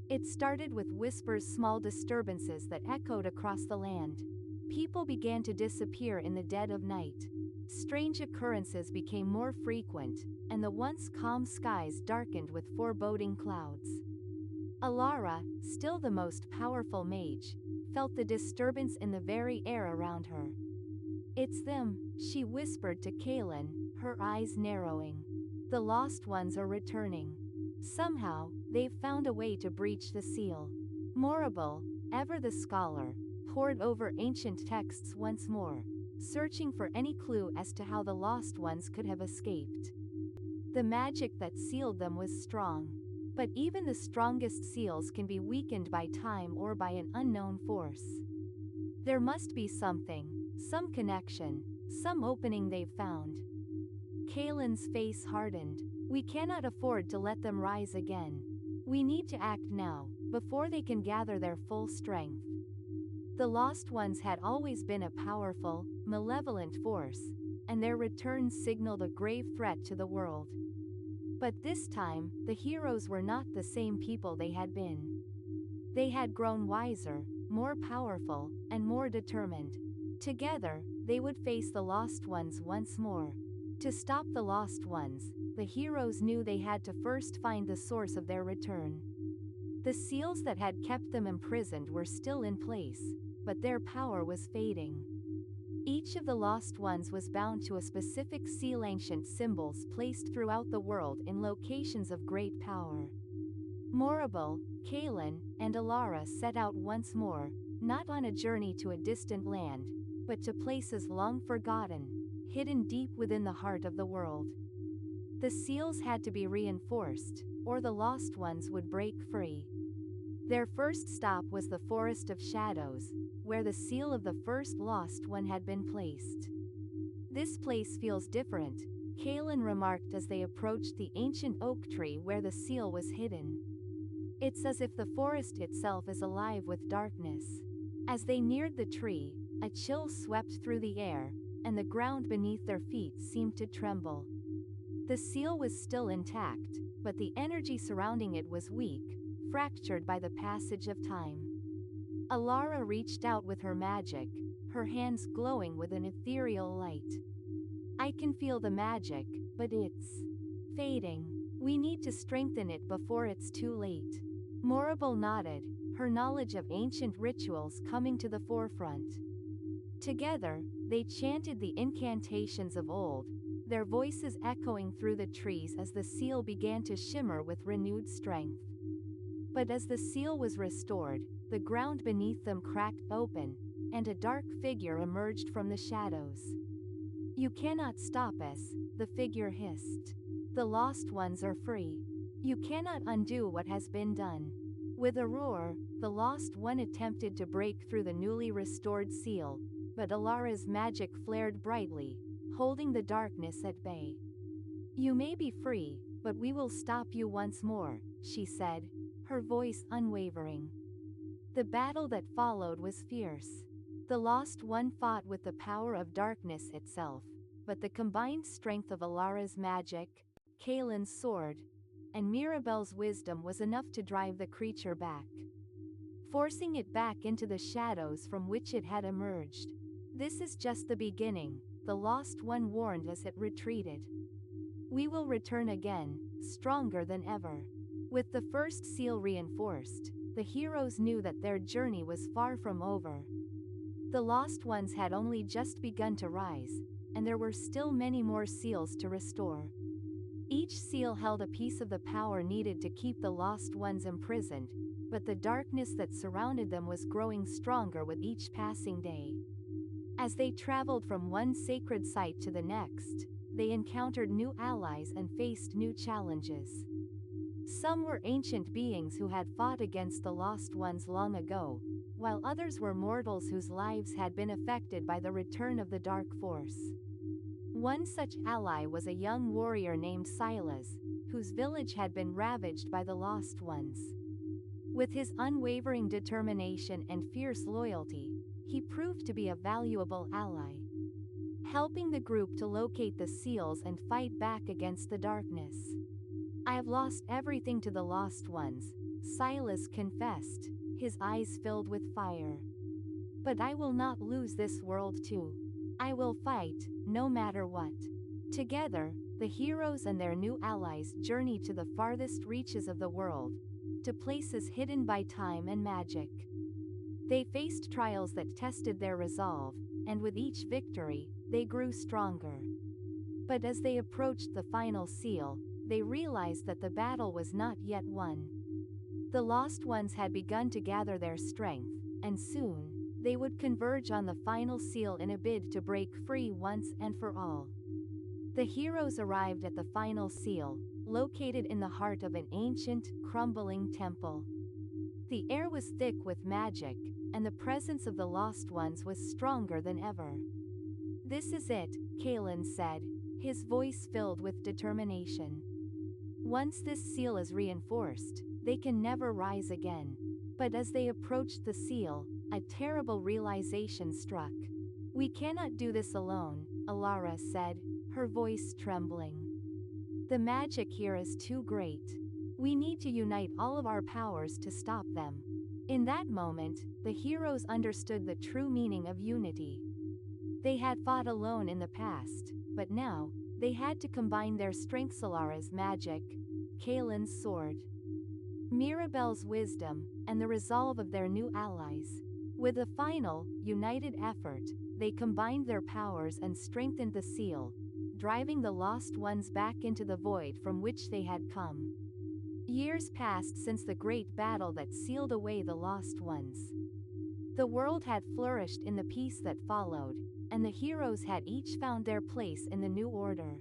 It started with whispers, small disturbances that echoed across the land. People began to disappear in the dead of night. Strange occurrences became more frequent, and the once calm skies darkened with foreboding clouds. Alara, still the most powerful mage, felt the disturbance in the very air around her. "It's them," she whispered to Kaelin, her eyes narrowing. "The lost ones are returning. Somehow, they've found a way to breach the seal." Morrible, ever the scholar, pored over ancient texts once more, searching for any clue as to how the lost ones could have escaped. The magic that sealed them was strong. But even the strongest seals can be weakened by time or by an unknown force. There must be something, some connection, some opening they've found. Kaelin's face hardened. "We cannot afford to let them rise again. We need to act now, before they can gather their full strength." The Lost Ones had always been a powerful, malevolent force, and their return signaled a grave threat to the world. But this time, the heroes were not the same people they had been. They had grown wiser, more powerful, and more determined. Together, they would face the Lost Ones once more. To stop the Lost Ones, the heroes knew they had to first find the source of their return. The seals that had kept them imprisoned were still in place, but their power was fading. Each of the Lost Ones was bound to a specific seal, ancient symbols placed throughout the world in locations of great power. Morrible, Kaelin, and Alara set out once more, not on a journey to a distant land, but to places long forgotten, hidden deep within the heart of the world. The seals had to be reinforced, or the Lost Ones would break free. Their first stop was the Forest of Shadows, where the seal of the first Lost One had been placed. "This place feels different," Kaelin remarked as they approached the ancient oak tree where the seal was hidden. "It's as if the forest itself is alive with darkness." As they neared the tree, a chill swept through the air, and the ground beneath their feet seemed to tremble. The seal was still intact, but the energy surrounding it was weak, fractured by the passage of time. Alara reached out with her magic, her hands glowing with an ethereal light. "I can feel the magic, but it's fading. We need to strengthen it before it's too late." Morrible nodded, her knowledge of ancient rituals coming to the forefront. Together, they chanted the incantations of old, their voices echoing through the trees as the seal began to shimmer with renewed strength. But as the seal was restored, the ground beneath them cracked open, and a dark figure emerged from the shadows. "You cannot stop us," the figure hissed. "The Lost Ones are free. You cannot undo what has been done." With a roar, the Lost One attempted to break through the newly restored seal, but Alara's magic flared brightly, holding the darkness at bay. "You may be free, but we will stop you once more," she said, her voice unwavering. The battle that followed was fierce. The Lost One fought with the power of darkness itself, but the combined strength of Alara's magic, Kaelin's sword, and Mirabelle's wisdom was enough to drive the creature back, forcing it back into the shadows from which it had emerged. "This is just the beginning," the Lost One warned as it retreated. "We will return again, stronger than ever." With the first seal reinforced, the heroes knew that their journey was far from over. The Lost Ones had only just begun to rise, and there were still many more seals to restore. Each seal held a piece of the power needed to keep the Lost Ones imprisoned, but the darkness that surrounded them was growing stronger with each passing day. As they traveled from one sacred site to the next, they encountered new allies and faced new challenges. Some were ancient beings who had fought against the Lost Ones long ago, while others were mortals whose lives had been affected by the return of the Dark Force. One such ally was a young warrior named Silas, whose village had been ravaged by the Lost Ones. With his unwavering determination and fierce loyalty, he proved to be a valuable ally, helping the group to locate the seals and fight back against the darkness. "I have lost everything to the Lost Ones," Silas confessed, his eyes filled with fire. "But I will not lose this world too. I will fight, no matter what." Together, the heroes and their new allies journeyed to the farthest reaches of the world, to places hidden by time and magic. They faced trials that tested their resolve, and with each victory, they grew stronger. But as they approached the final seal, they realized that the battle was not yet won. The Lost Ones had begun to gather their strength, and soon, they would converge on the final seal in a bid to break free once and for all. The heroes arrived at the final seal, located in the heart of an ancient, crumbling temple. The air was thick with magic, and the presence of the Lost Ones was stronger than ever. "This is it," Kaelin said, his voice filled with determination. "Once this seal is reinforced, they can never rise again." But as they approached the seal, a terrible realization struck. "We cannot do this alone," Alara said, her voice trembling. "The magic here is too great. We need to unite all of our powers to stop them." In that moment, the heroes understood the true meaning of unity. They had fought alone in the past, but now, they had to combine their strengths: Alara's magic, Kaelin's sword, Mirabelle's wisdom, and the resolve of their new allies. With a final, united effort, they combined their powers and strengthened the seal, driving the Lost Ones back into the void from which they had come. Years passed since the great battle that sealed away the Lost Ones. The world had flourished in the peace that followed, and the heroes had each found their place in the new order.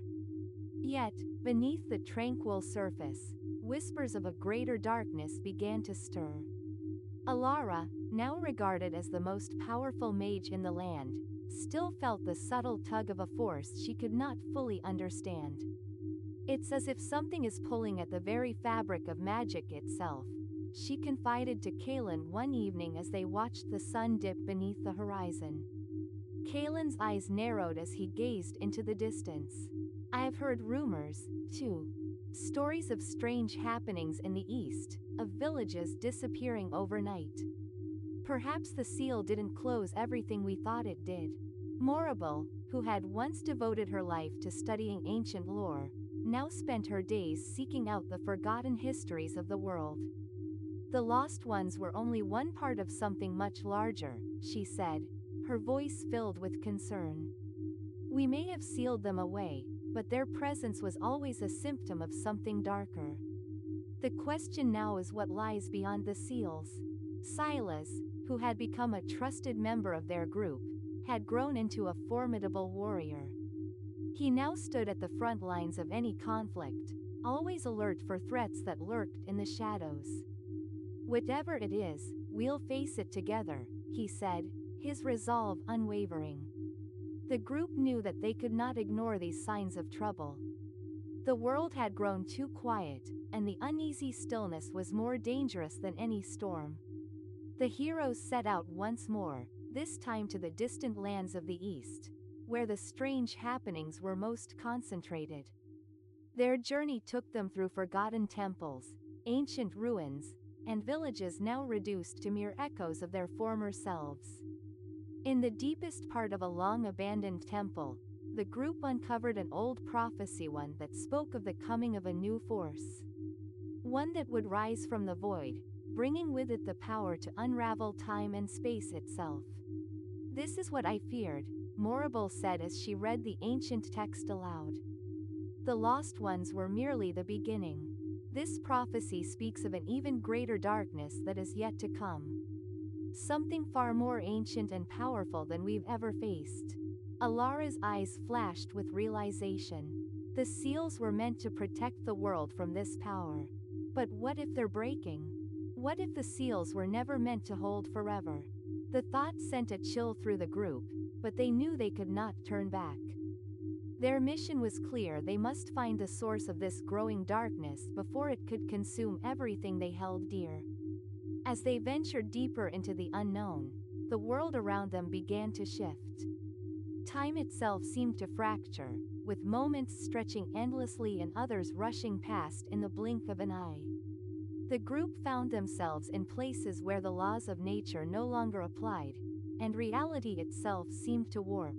Yet, beneath the tranquil surface, whispers of a greater darkness began to stir. Alara, now regarded as the most powerful mage in the land, still felt the subtle tug of a force she could not fully understand. "It's as if something is pulling at the very fabric of magic itself," she confided to Kaelin one evening as they watched the sun dip beneath the horizon. Kaelin's eyes narrowed as he gazed into the distance. "I have heard rumors, too. Stories of strange happenings in the east, of villages disappearing overnight. Perhaps the seal didn't close everything we thought it did." Morabel, who had once devoted her life to studying ancient lore, now spent her days seeking out the forgotten histories of the world. "The Lost Ones were only one part of something much larger," she said, her voice filled with concern. "We may have sealed them away, but their presence was always a symptom of something darker. The question now is what lies beyond the seals." Silas, who had become a trusted member of their group, had grown into a formidable warrior. He now stood at the front lines of any conflict, always alert for threats that lurked in the shadows. "Whatever it is, we'll face it together," he said, his resolve unwavering. The group knew that they could not ignore these signs of trouble. The world had grown too quiet, and the uneasy stillness was more dangerous than any storm. The heroes set out once more, this time to the distant lands of the east, where the strange happenings were most concentrated. Their journey took them through forgotten temples, ancient ruins, and villages now reduced to mere echoes of their former selves. In the deepest part of a long-abandoned temple, the group uncovered an old prophecy, one that spoke of the coming of a new force. One that would rise from the void, bringing with it the power to unravel time and space itself. "This is what I feared," Morrible said as she read the ancient text aloud. "The lost ones were merely the beginning. This prophecy speaks of an even greater darkness that is yet to come. Something far more ancient and powerful than we've ever faced." Alara's eyes flashed with realization. The seals were meant to protect the world from this power. But what if they're breaking? What if the seals were never meant to hold forever? The thought sent a chill through the group, but they knew they could not turn back. Their mission was clear: they must find the source of this growing darkness before it could consume everything they held dear. As they ventured deeper into the unknown, the world around them began to shift. Time itself seemed to fracture, with moments stretching endlessly and others rushing past in the blink of an eye. The group found themselves in places where the laws of nature no longer applied, and reality itself seemed to warp.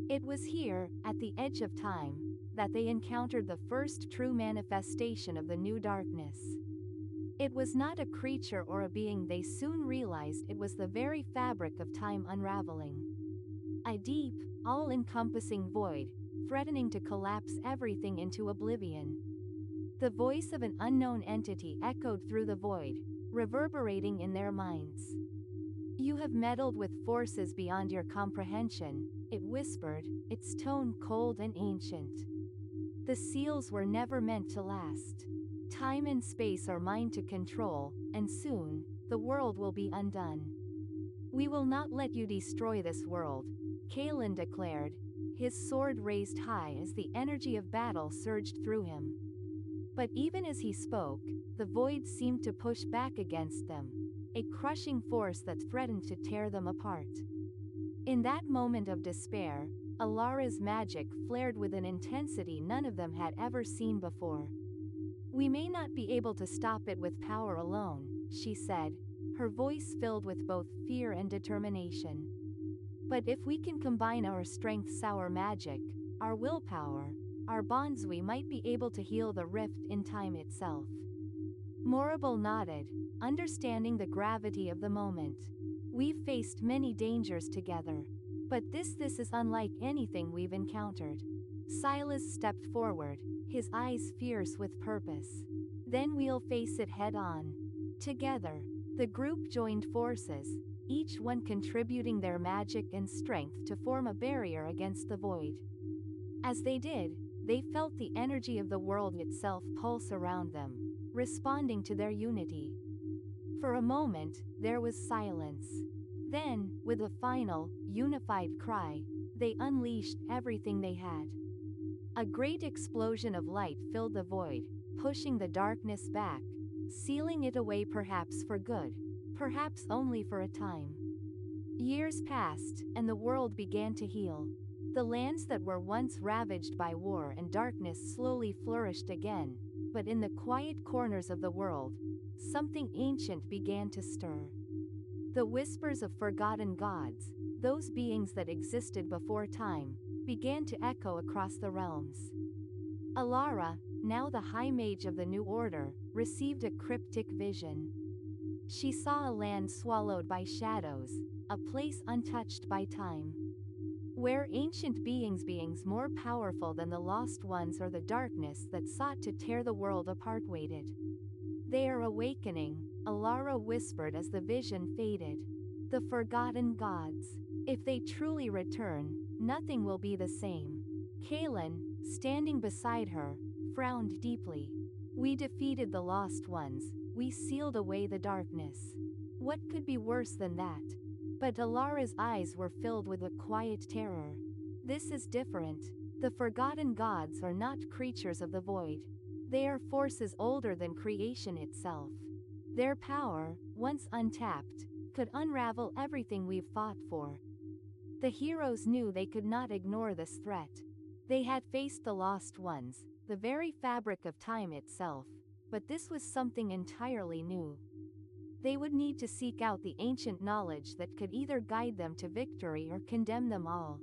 It was here, at the edge of time, that they encountered the first true manifestation of the new darkness. It was not a creature or a being; they soon realized it was the very fabric of time unraveling. A deep, all-encompassing void, threatening to collapse everything into oblivion. The voice of an unknown entity echoed through the void, reverberating in their minds. "You have meddled with forces beyond your comprehension," it whispered, its tone cold and ancient. "The seals were never meant to last. Time and space are mine to control, and soon, the world will be undone. We will not let you destroy this world," Kalen declared, his sword raised high as the energy of battle surged through him. But even as he spoke, the void seemed to push back against them, a crushing force that threatened to tear them apart. In that moment of despair, Alara's magic flared with an intensity none of them had ever seen before. "We may not be able to stop it with power alone," she said, her voice filled with both fear and determination. "But if we can combine our strengths, our magic, our willpower, our bonds, we might be able to heal the rift in time itself." Morrible nodded, understanding the gravity of the moment. "We've faced many dangers together. But this is unlike anything we've encountered." Silas stepped forward, his eyes fierce with purpose. "Then we'll face it head on. Together." The group joined forces, each one contributing their magic and strength to form a barrier against the void. As they did, they felt the energy of the world itself pulse around them, responding to their unity. For a moment, there was silence. Then, with a final, unified cry, they unleashed everything they had. A great explosion of light filled the void, pushing the darkness back, sealing it away, perhaps for good, perhaps only for a time. Years passed, and the world began to heal. The lands that were once ravaged by war and darkness slowly flourished again, but in the quiet corners of the world, something ancient began to stir. The whispers of forgotten gods, those beings that existed before time, began to echo across the realms. Alara, now the High Mage of the New Order, received a cryptic vision. She saw a land swallowed by shadows, a place untouched by time, where ancient beings more powerful than the lost ones or the darkness that sought to tear the world apart waited. "They are awakening," Alara whispered as the vision faded. "The forgotten gods. If they truly return, nothing will be the same." Kalen, standing beside her, frowned deeply. "We defeated the lost ones, we sealed away the darkness. What could be worse than that?" But Alara's eyes were filled with a quiet terror. "This is different. The forgotten gods are not creatures of the void. They are forces older than creation itself. Their power, once untapped, could unravel everything we've fought for. The heroes knew they could not ignore this threat. They had faced the lost ones, the very fabric of time itself, but this was something entirely new. They would need to seek out the ancient knowledge that could either guide them to victory or condemn them all.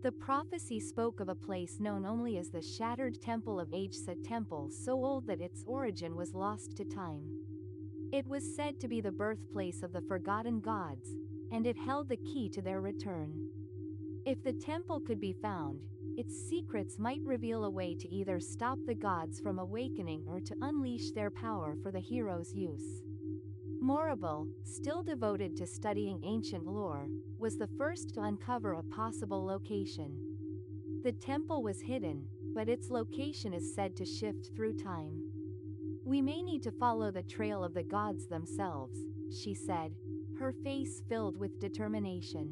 The prophecy spoke of a place known only as the Shattered Temple of Ages, a temple so old that its origin was lost to time. It was said to be the birthplace of the forgotten gods, and it held the key to their return. If the temple could be found, its secrets might reveal a way to either stop the gods from awakening or to unleash their power for the heroes' use. Morrible, still devoted to studying ancient lore, was the first to uncover a possible location. The temple was hidden, but its location is said to shift through time. "We may need to follow the trail of the gods themselves," she said, her face filled with determination.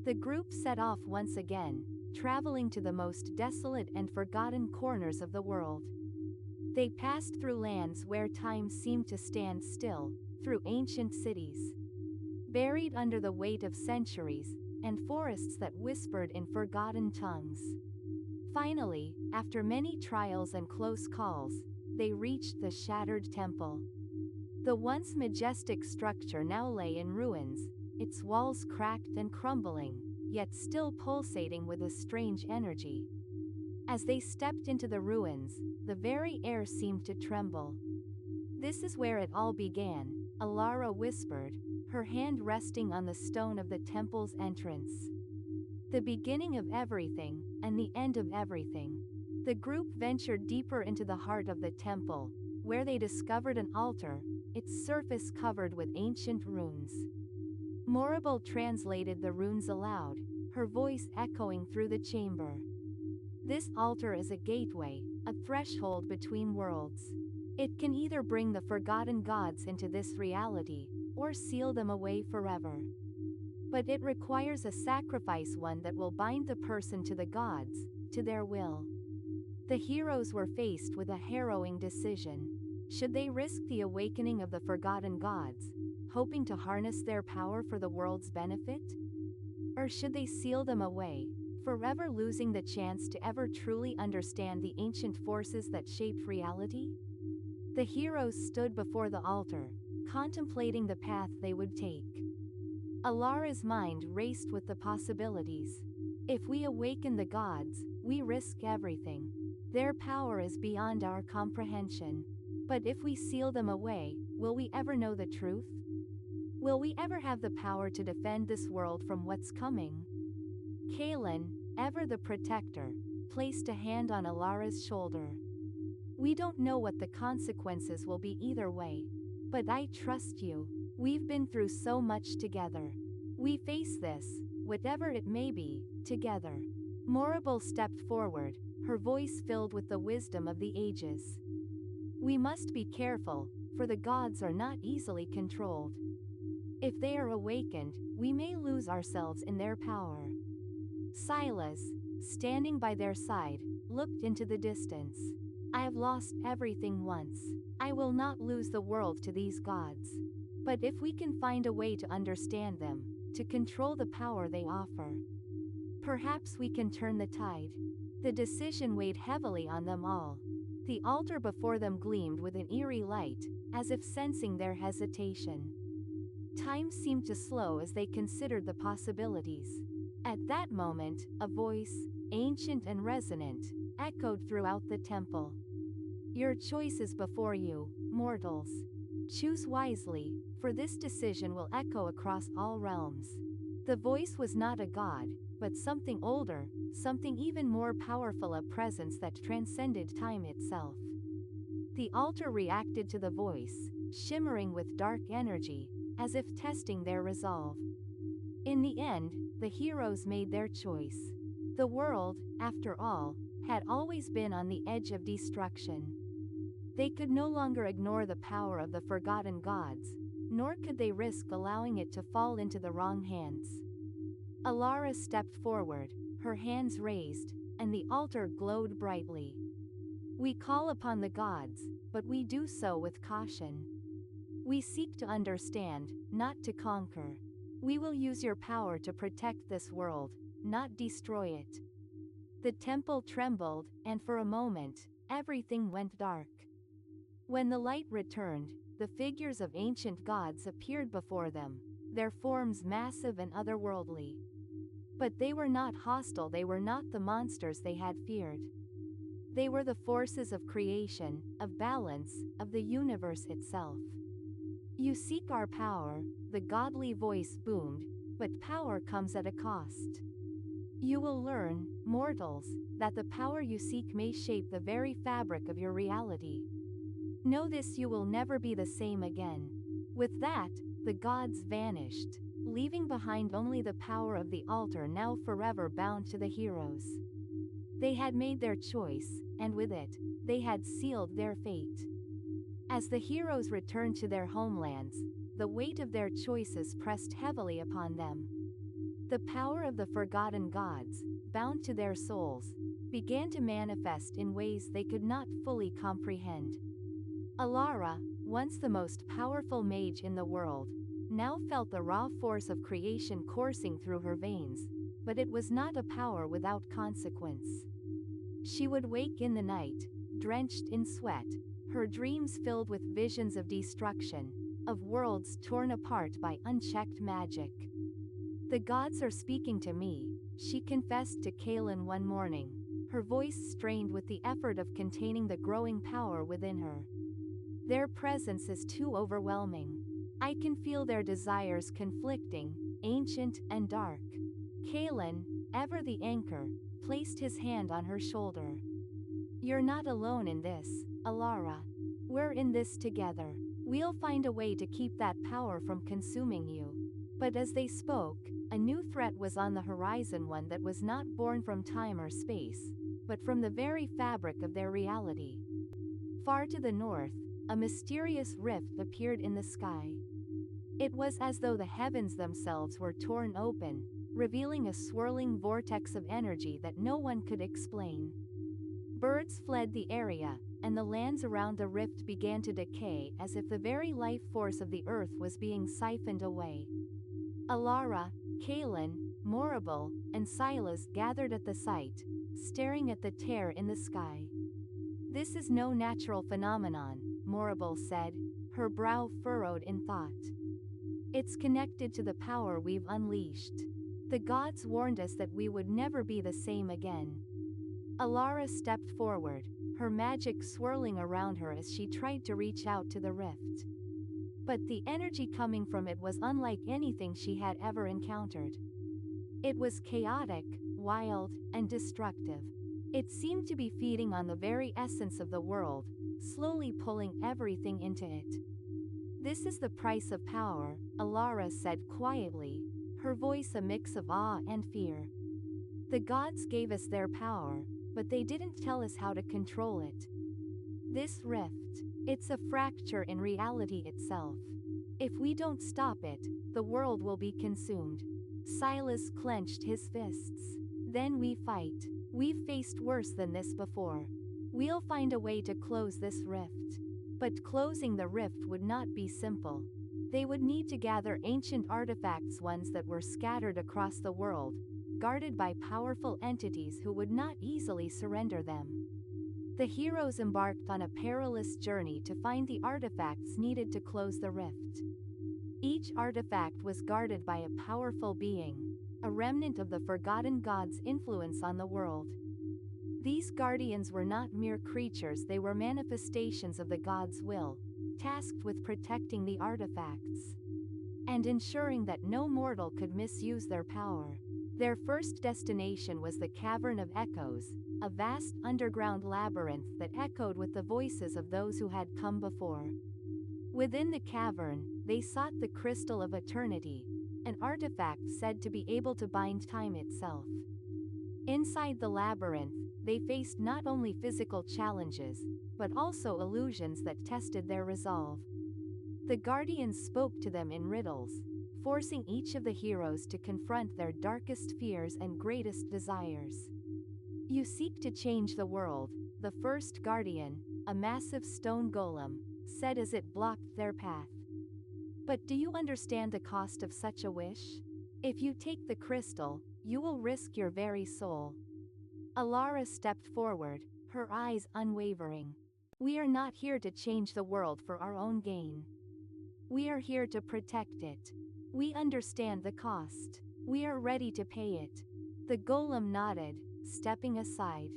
The group set off once again, traveling to the most desolate and forgotten corners of the world. They passed through lands where time seemed to stand still, through ancient cities, buried under the weight of centuries, and forests that whispered in forgotten tongues. Finally, after many trials and close calls, they reached the Shattered Temple. The once majestic structure now lay in ruins, its walls cracked and crumbling, yet still pulsating with a strange energy. As they stepped into the ruins, the very air seemed to tremble. "This is where it all began," Alara whispered, her hand resting on the stone of the temple's entrance. "The beginning of everything, and the end of everything." The group ventured deeper into the heart of the temple, where they discovered an altar, its surface covered with ancient runes. Morrible translated the runes aloud, her voice echoing through the chamber. "This altar is a gateway, a threshold between worlds. It can either bring the forgotten gods into this reality, or seal them away forever. But it requires a sacrifice, one that will bind the person to the gods, to their will." The heroes were faced with a harrowing decision. Should they risk the awakening of the forgotten gods, hoping to harness their power for the world's benefit? Or should they seal them away, forever losing the chance to ever truly understand the ancient forces that shaped reality? The heroes stood before the altar, contemplating the path they would take. Alara's mind raced with the possibilities. If we awaken the gods, we risk everything. Their power is beyond our comprehension. But if we seal them away, will we ever know the truth? Will we ever have the power to defend this world from what's coming? Kaelin, ever the protector, placed a hand on Alara's shoulder. "We don't know what the consequences will be either way. But I trust you. We've been through so much together. We face this, whatever it may be, together." Morrible stepped forward, her voice filled with the wisdom of the ages. "We must be careful, for the gods are not easily controlled. If they are awakened, we may lose ourselves in their power." Silas, standing by their side, looked into the distance. "I have lost everything once. I will not lose the world to these gods. But if we can find a way to understand them, to control the power they offer, perhaps we can turn the tide." The decision weighed heavily on them all. The altar before them gleamed with an eerie light, as if sensing their hesitation. Time seemed to slow as they considered the possibilities. At that moment, a voice, ancient and resonant, echoed throughout the temple. "Your choice is before you, mortals. Choose wisely, for this decision will echo across all realms." The voice was not a god, but something older, something even more powerful, a presence that transcended time itself. The altar reacted to the voice, shimmering with dark energy, as if testing their resolve. In the end, the heroes made their choice. The world, after all, had always been on the edge of destruction. They could no longer ignore the power of the forgotten gods, nor could they risk allowing it to fall into the wrong hands. Alara stepped forward, her hands raised, and the altar glowed brightly. "We call upon the gods, but we do so with caution. We seek to understand, not to conquer. We will use your power to protect this world, not destroy it. The temple trembled, and for a moment, everything went dark. When the light returned, the figures of ancient gods appeared before them, their forms massive and otherworldly. But they were not hostile, they were not the monsters they had feared. They were the forces of creation, of balance, of the universe itself. You seek our power, the godly voice boomed, but power comes at a cost. You will learn, mortals, that the power you seek may shape the very fabric of your reality. Know this, you will never be the same again. With that, the gods vanished, leaving behind only the power of the altar, now forever bound to the heroes. They had made their choice, and with it, they had sealed their fate. As the heroes returned to their homelands, the weight of their choices pressed heavily upon them. The power of the forgotten gods, bound to their souls, began to manifest in ways they could not fully comprehend. Alara, once the most powerful mage in the world, now felt the raw force of creation coursing through her veins, but it was not a power without consequence. She would wake in the night, drenched in sweat, her dreams filled with visions of destruction, of worlds torn apart by unchecked magic. The gods are speaking to me, she confessed to Kaelin one morning, her voice strained with the effort of containing the growing power within her. Their presence is too overwhelming. I can feel their desires conflicting, ancient and dark. Kaelin, ever the anchor, placed his hand on her shoulder. You're not alone in this, Alara. We're in this together. We'll find a way to keep that power from consuming you. But as they spoke, a new threat was on the horizon, one that was not born from time or space, but from the very fabric of their reality. Far to the north, a mysterious rift appeared in the sky. It was as though the heavens themselves were torn open, revealing a swirling vortex of energy that no one could explain. Birds fled the area, and the lands around the rift began to decay as if the very life force of the earth was being siphoned away. Alara, Kaelin, Morabel, and Silas gathered at the site, staring at the tear in the sky. This is no natural phenomenon, Morabel said, her brow furrowed in thought. It's connected to the power we've unleashed. The gods warned us that we would never be the same again. Alara stepped forward, her magic swirling around her as she tried to reach out to the rift. But the energy coming from it was unlike anything she had ever encountered. It was chaotic, wild, and destructive. It seemed to be feeding on the very essence of the world, slowly pulling everything into it. This is the price of power, Alara said quietly, her voice a mix of awe and fear. The gods gave us their power, but they didn't tell us how to control it. This rift, it's a fracture in reality itself. If we don't stop it, the world will be consumed. Silas clenched his fists. Then we fight. We've faced worse than this before. We'll find a way to close this rift. But closing the rift would not be simple. They would need to gather ancient artifacts, ones that were scattered across the world, guarded by powerful entities who would not easily surrender them. The heroes embarked on a perilous journey to find the artifacts needed to close the rift. Each artifact was guarded by a powerful being, a remnant of the forgotten gods' influence on the world. These guardians were not mere creatures, they were manifestations of the gods' will, tasked with protecting the artifacts and ensuring that no mortal could misuse their power. Their first destination was the Cavern of Echoes, a vast underground labyrinth that echoed with the voices of those who had come before. Within the cavern, they sought the Crystal of Eternity, an artifact said to be able to bind time itself. Inside the labyrinth, they faced not only physical challenges, but also illusions that tested their resolve. The guardians spoke to them in riddles, forcing each of the heroes to confront their darkest fears and greatest desires. You seek to change the world, the first guardian, a massive stone golem, said as it blocked their path. But do you understand the cost of such a wish? If you take the crystal, you will risk your very soul. Alara stepped forward, her eyes unwavering. We are not here to change the world for our own gain. We are here to protect it. We understand the cost. We are ready to pay it. The golem nodded, stepping aside.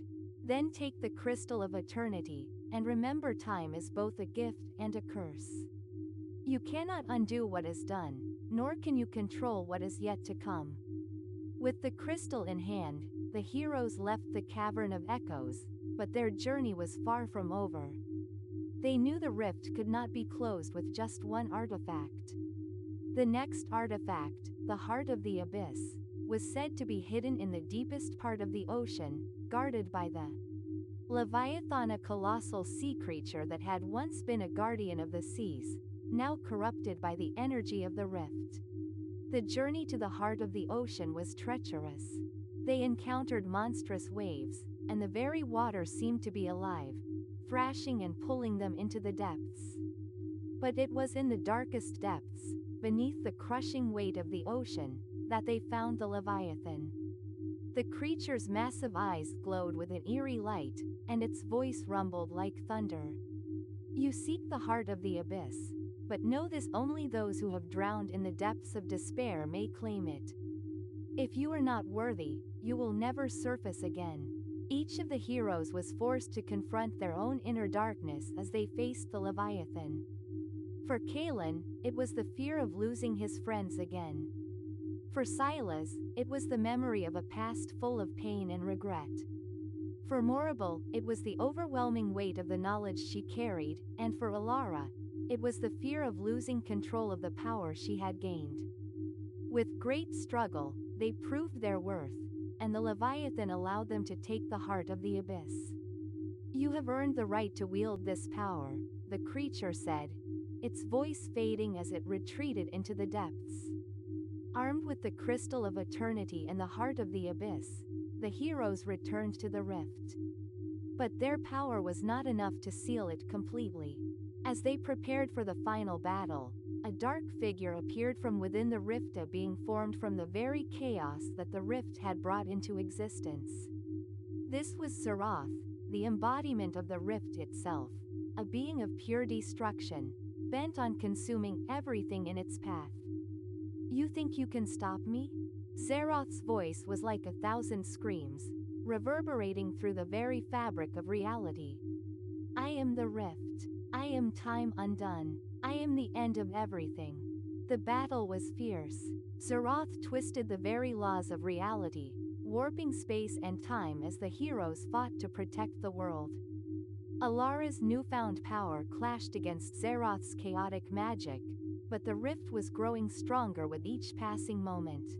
Then take the crystal of eternity, and remember time is both a gift and a curse. You cannot undo what is done, nor can you control what is yet to come. With the crystal in hand, the heroes left the cavern of echoes, but their journey was far from over. They knew the rift could not be closed with just one artifact. The next artifact, the heart of the abyss, was said to be hidden in the deepest part of the ocean, guarded by the Leviathan, a colossal sea creature that had once been a guardian of the seas, now corrupted by the energy of the rift. The journey to the heart of the ocean was treacherous. They encountered monstrous waves, and the very water seemed to be alive, thrashing and pulling them into the depths. But it was in the darkest depths, beneath the crushing weight of the ocean, that they found the Leviathan. The creature's massive eyes glowed with an eerie light, and its voice rumbled like thunder. You seek the heart of the abyss, but know this: only those who have drowned in the depths of despair may claim it. If you are not worthy, you will never surface again. Each of the heroes was forced to confront their own inner darkness as they faced the Leviathan. For Kalen, it was the fear of losing his friends again. For Silas, it was the memory of a past full of pain and regret. For Morrible, it was the overwhelming weight of the knowledge she carried, and for Alara, it was the fear of losing control of the power she had gained. With great struggle, they proved their worth, and the Leviathan allowed them to take the heart of the abyss. You have earned the right to wield this power, the creature said, its voice fading as it retreated into the depths. Armed with the crystal of eternity and the heart of the abyss, the heroes returned to the rift. But their power was not enough to seal it completely. As they prepared for the final battle, a dark figure appeared from within the rift, being formed from the very chaos that the rift had brought into existence. This was Zeroth, the embodiment of the rift itself, a being of pure destruction, bent on consuming everything in its path. You think you can stop me? Zeroth's voice was like 1,000 screams, reverberating through the very fabric of reality. I am the rift. I am time undone. I am the end of everything. The battle was fierce. Zeroth twisted the very laws of reality, warping space and time as the heroes fought to protect the world. Alara's newfound power clashed against Zeroth's chaotic magic, but the rift was growing stronger with each passing moment.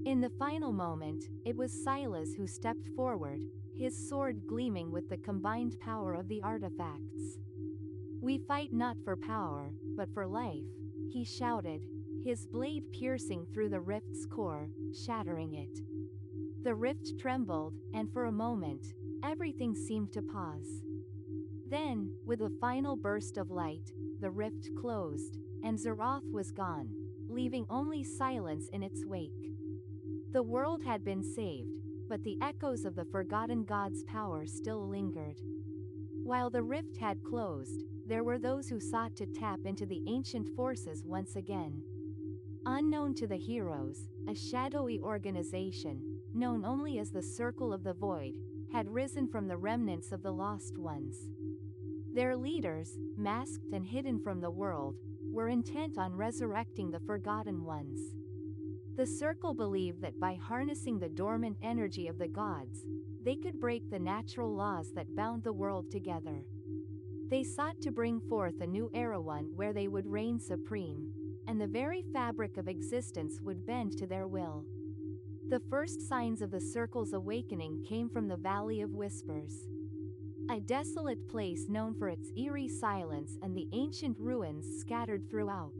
In the final moment, it was Silas who stepped forward, his sword gleaming with the combined power of the artifacts. We fight not for power, but for life, he shouted, his blade piercing through the rift's core, shattering it. The rift trembled, and for a moment, everything seemed to pause. Then, with a final burst of light, the rift closed, and Zeroth was gone, leaving only silence in its wake. The world had been saved, but the echoes of the forgotten god's power still lingered. While the rift had closed, there were those who sought to tap into the ancient forces once again. Unknown to the heroes, a shadowy organization, known only as the Circle of the Void, had risen from the remnants of the lost ones. Their leaders, masked and hidden from the world, were intent on resurrecting the forgotten ones. The Circle believed that by harnessing the dormant energy of the gods, they could break the natural laws that bound the world together. They sought to bring forth a new era, one where they would reign supreme, and the very fabric of existence would bend to their will. The first signs of the Circle's awakening came from the Valley of Whispers, a desolate place known for its eerie silence and the ancient ruins scattered throughout.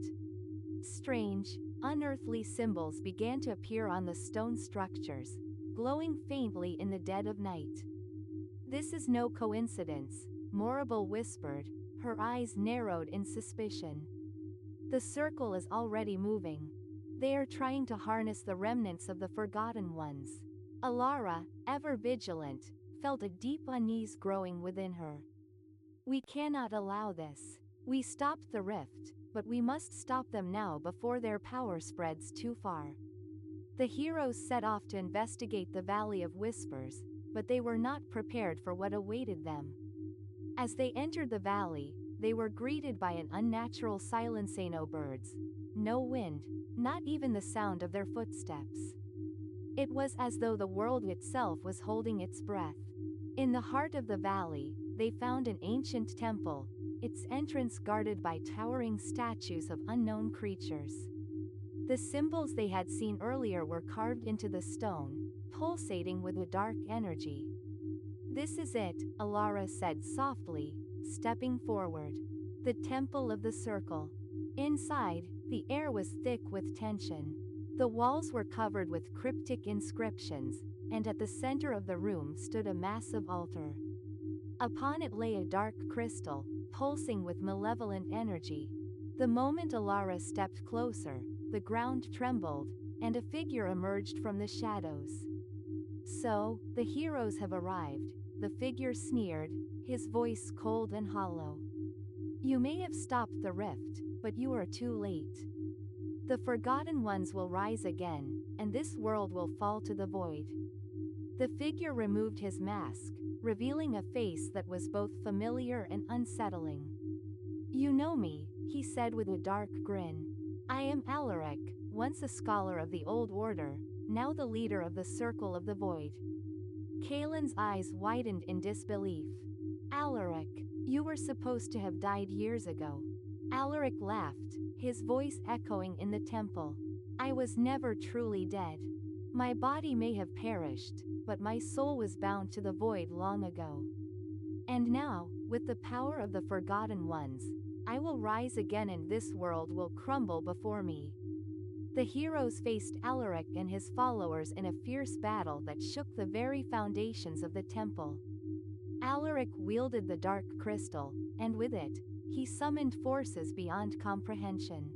Strange, unearthly symbols began to appear on the stone structures, glowing faintly in the dead of night. This is no coincidence, Morrible whispered, her eyes narrowed in suspicion. The circle is already moving. They are trying to harness the remnants of the forgotten ones. Alara, ever vigilant, felt a deep unease growing within her. We cannot allow this. We stopped the rift, but we must stop them now before their power spreads too far. The heroes set off to investigate the Valley of Whispers, but they were not prepared for what awaited them. As they entered the valley, they were greeted by an unnatural silence. No birds, no wind, not even the sound of their footsteps. It was as though the world itself was holding its breath. In the heart of the valley, they found an ancient temple, its entrance guarded by towering statues of unknown creatures. The symbols they had seen earlier were carved into the stone, pulsating with a dark energy. "This is it," Alara said softly, stepping forward. The Temple of the Circle. Inside, the air was thick with tension. The walls were covered with cryptic inscriptions, and at the center of the room stood a massive altar. Upon it lay a dark crystal, pulsing with malevolent energy. The moment Alara stepped closer, the ground trembled, and a figure emerged from the shadows. "So, the heroes have arrived," the figure sneered, his voice cold and hollow. "You may have stopped the rift, but you are too late. The forgotten ones will rise again, and this world will fall to the void." The figure removed his mask, revealing a face that was both familiar and unsettling. "You know me," he said with a dark grin. "I am Alaric, once a scholar of the Old Order, now the leader of the Circle of the Void." Kalen's eyes widened in disbelief. "Alaric, you were supposed to have died years ago." Alaric laughed, his voice echoing in the temple. "I was never truly dead. My body may have perished, but my soul was bound to the void long ago. And now, with the power of the Forgotten Ones, I will rise again and this world will crumble before me." The heroes faced Alaric and his followers in a fierce battle that shook the very foundations of the temple. Alaric wielded the dark crystal, and with it, he summoned forces beyond comprehension.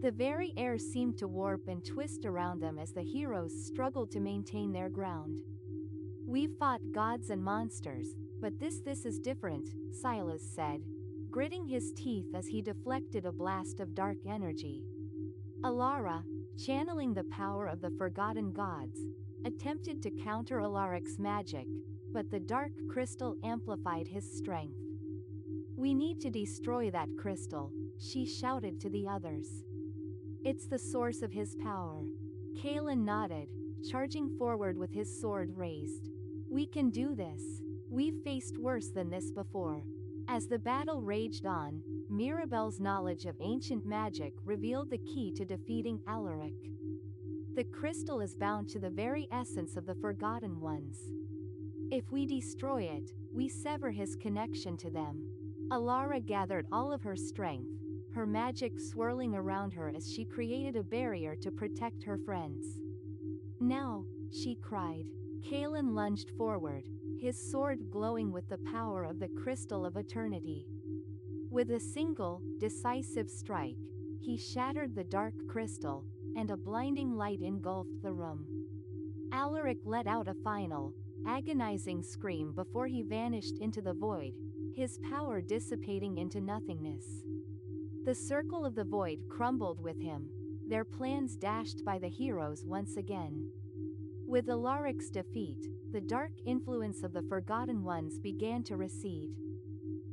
The very air seemed to warp and twist around them as the heroes struggled to maintain their ground. "We've fought gods and monsters, but this is different," Silas said, gritting his teeth as he deflected a blast of dark energy. Alara, channeling the power of the forgotten gods, attempted to counter Alaric's magic, but the dark crystal amplified his strength. "We need to destroy that crystal," she shouted to the others. "It's the source of his power." Kalen nodded, charging forward with his sword raised. "We can do this. We've faced worse than this before." As the battle raged on, Mirabelle's knowledge of ancient magic revealed the key to defeating Alaric. "The crystal is bound to the very essence of the Forgotten Ones. If we destroy it, we sever his connection to them." Alara gathered all of her strength, her magic swirling around her as she created a barrier to protect her friends. "Now," she cried. Kalen lunged forward, his sword glowing with the power of the crystal of eternity. With a single, decisive strike, he shattered the dark crystal, and a blinding light engulfed the room. Alaric let out a final, agonizing scream before he vanished into the void, his power dissipating into nothingness. The circle of the void crumbled with him, their plans dashed by the heroes once again. With Alaric's defeat, the dark influence of the Forgotten Ones began to recede.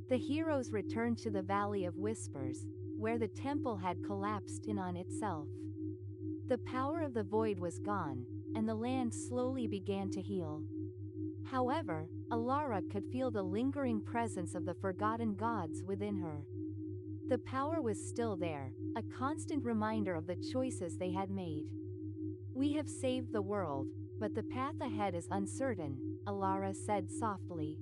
The heroes returned to the Valley of Whispers, where the temple had collapsed in on itself. The power of the void was gone, and the land slowly began to heal. However, Alara could feel the lingering presence of the forgotten gods within her. The power was still there, a constant reminder of the choices they had made. "We have saved the world, but the path ahead is uncertain," Alara said softly.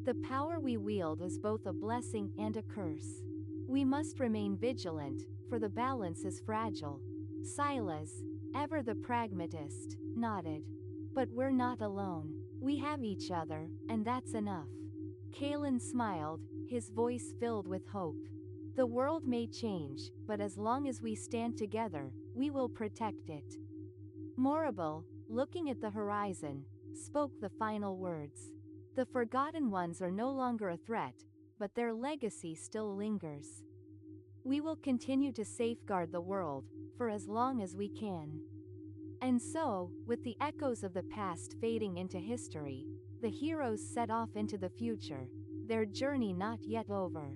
"The power we wield is both a blessing and a curse. We must remain vigilant, for the balance is fragile." Silas, ever the pragmatist, nodded. "But we're not alone. We have each other, and that's enough." Kalen smiled, his voice filled with hope. The world may change, but as long as we stand together, we will protect it. Morable, looking at the horizon, spoke the final words. The forgotten ones are no longer a threat, but their legacy still lingers. We will continue to safeguard the world, for as long as we can. And so, with the echoes of the past fading into history, the heroes set off into the future, their journey not yet over.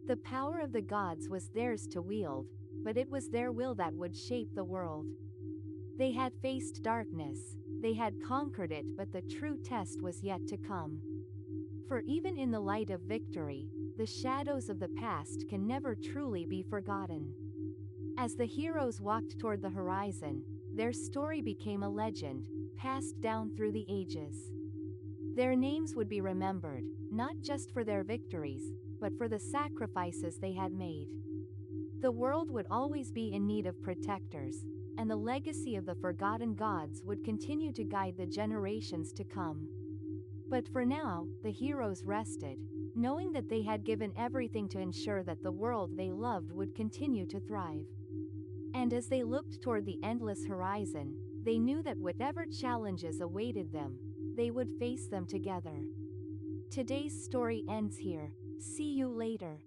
The power of the gods was theirs to wield, but it was their will that would shape the world. They had faced darkness, they had conquered it, but the true test was yet to come. For even in the light of victory, the shadows of the past can never truly be forgotten. As the heroes walked toward the horizon, their story became a legend, passed down through the ages. Their names would be remembered, not just for their victories, but for the sacrifices they had made. The world would always be in need of protectors, and the legacy of the forgotten gods would continue to guide the generations to come. But for now, the heroes rested, knowing that they had given everything to ensure that the world they loved would continue to thrive. And as they looked toward the endless horizon, they knew that whatever challenges awaited them, they would face them together. Today's story ends here. See you later.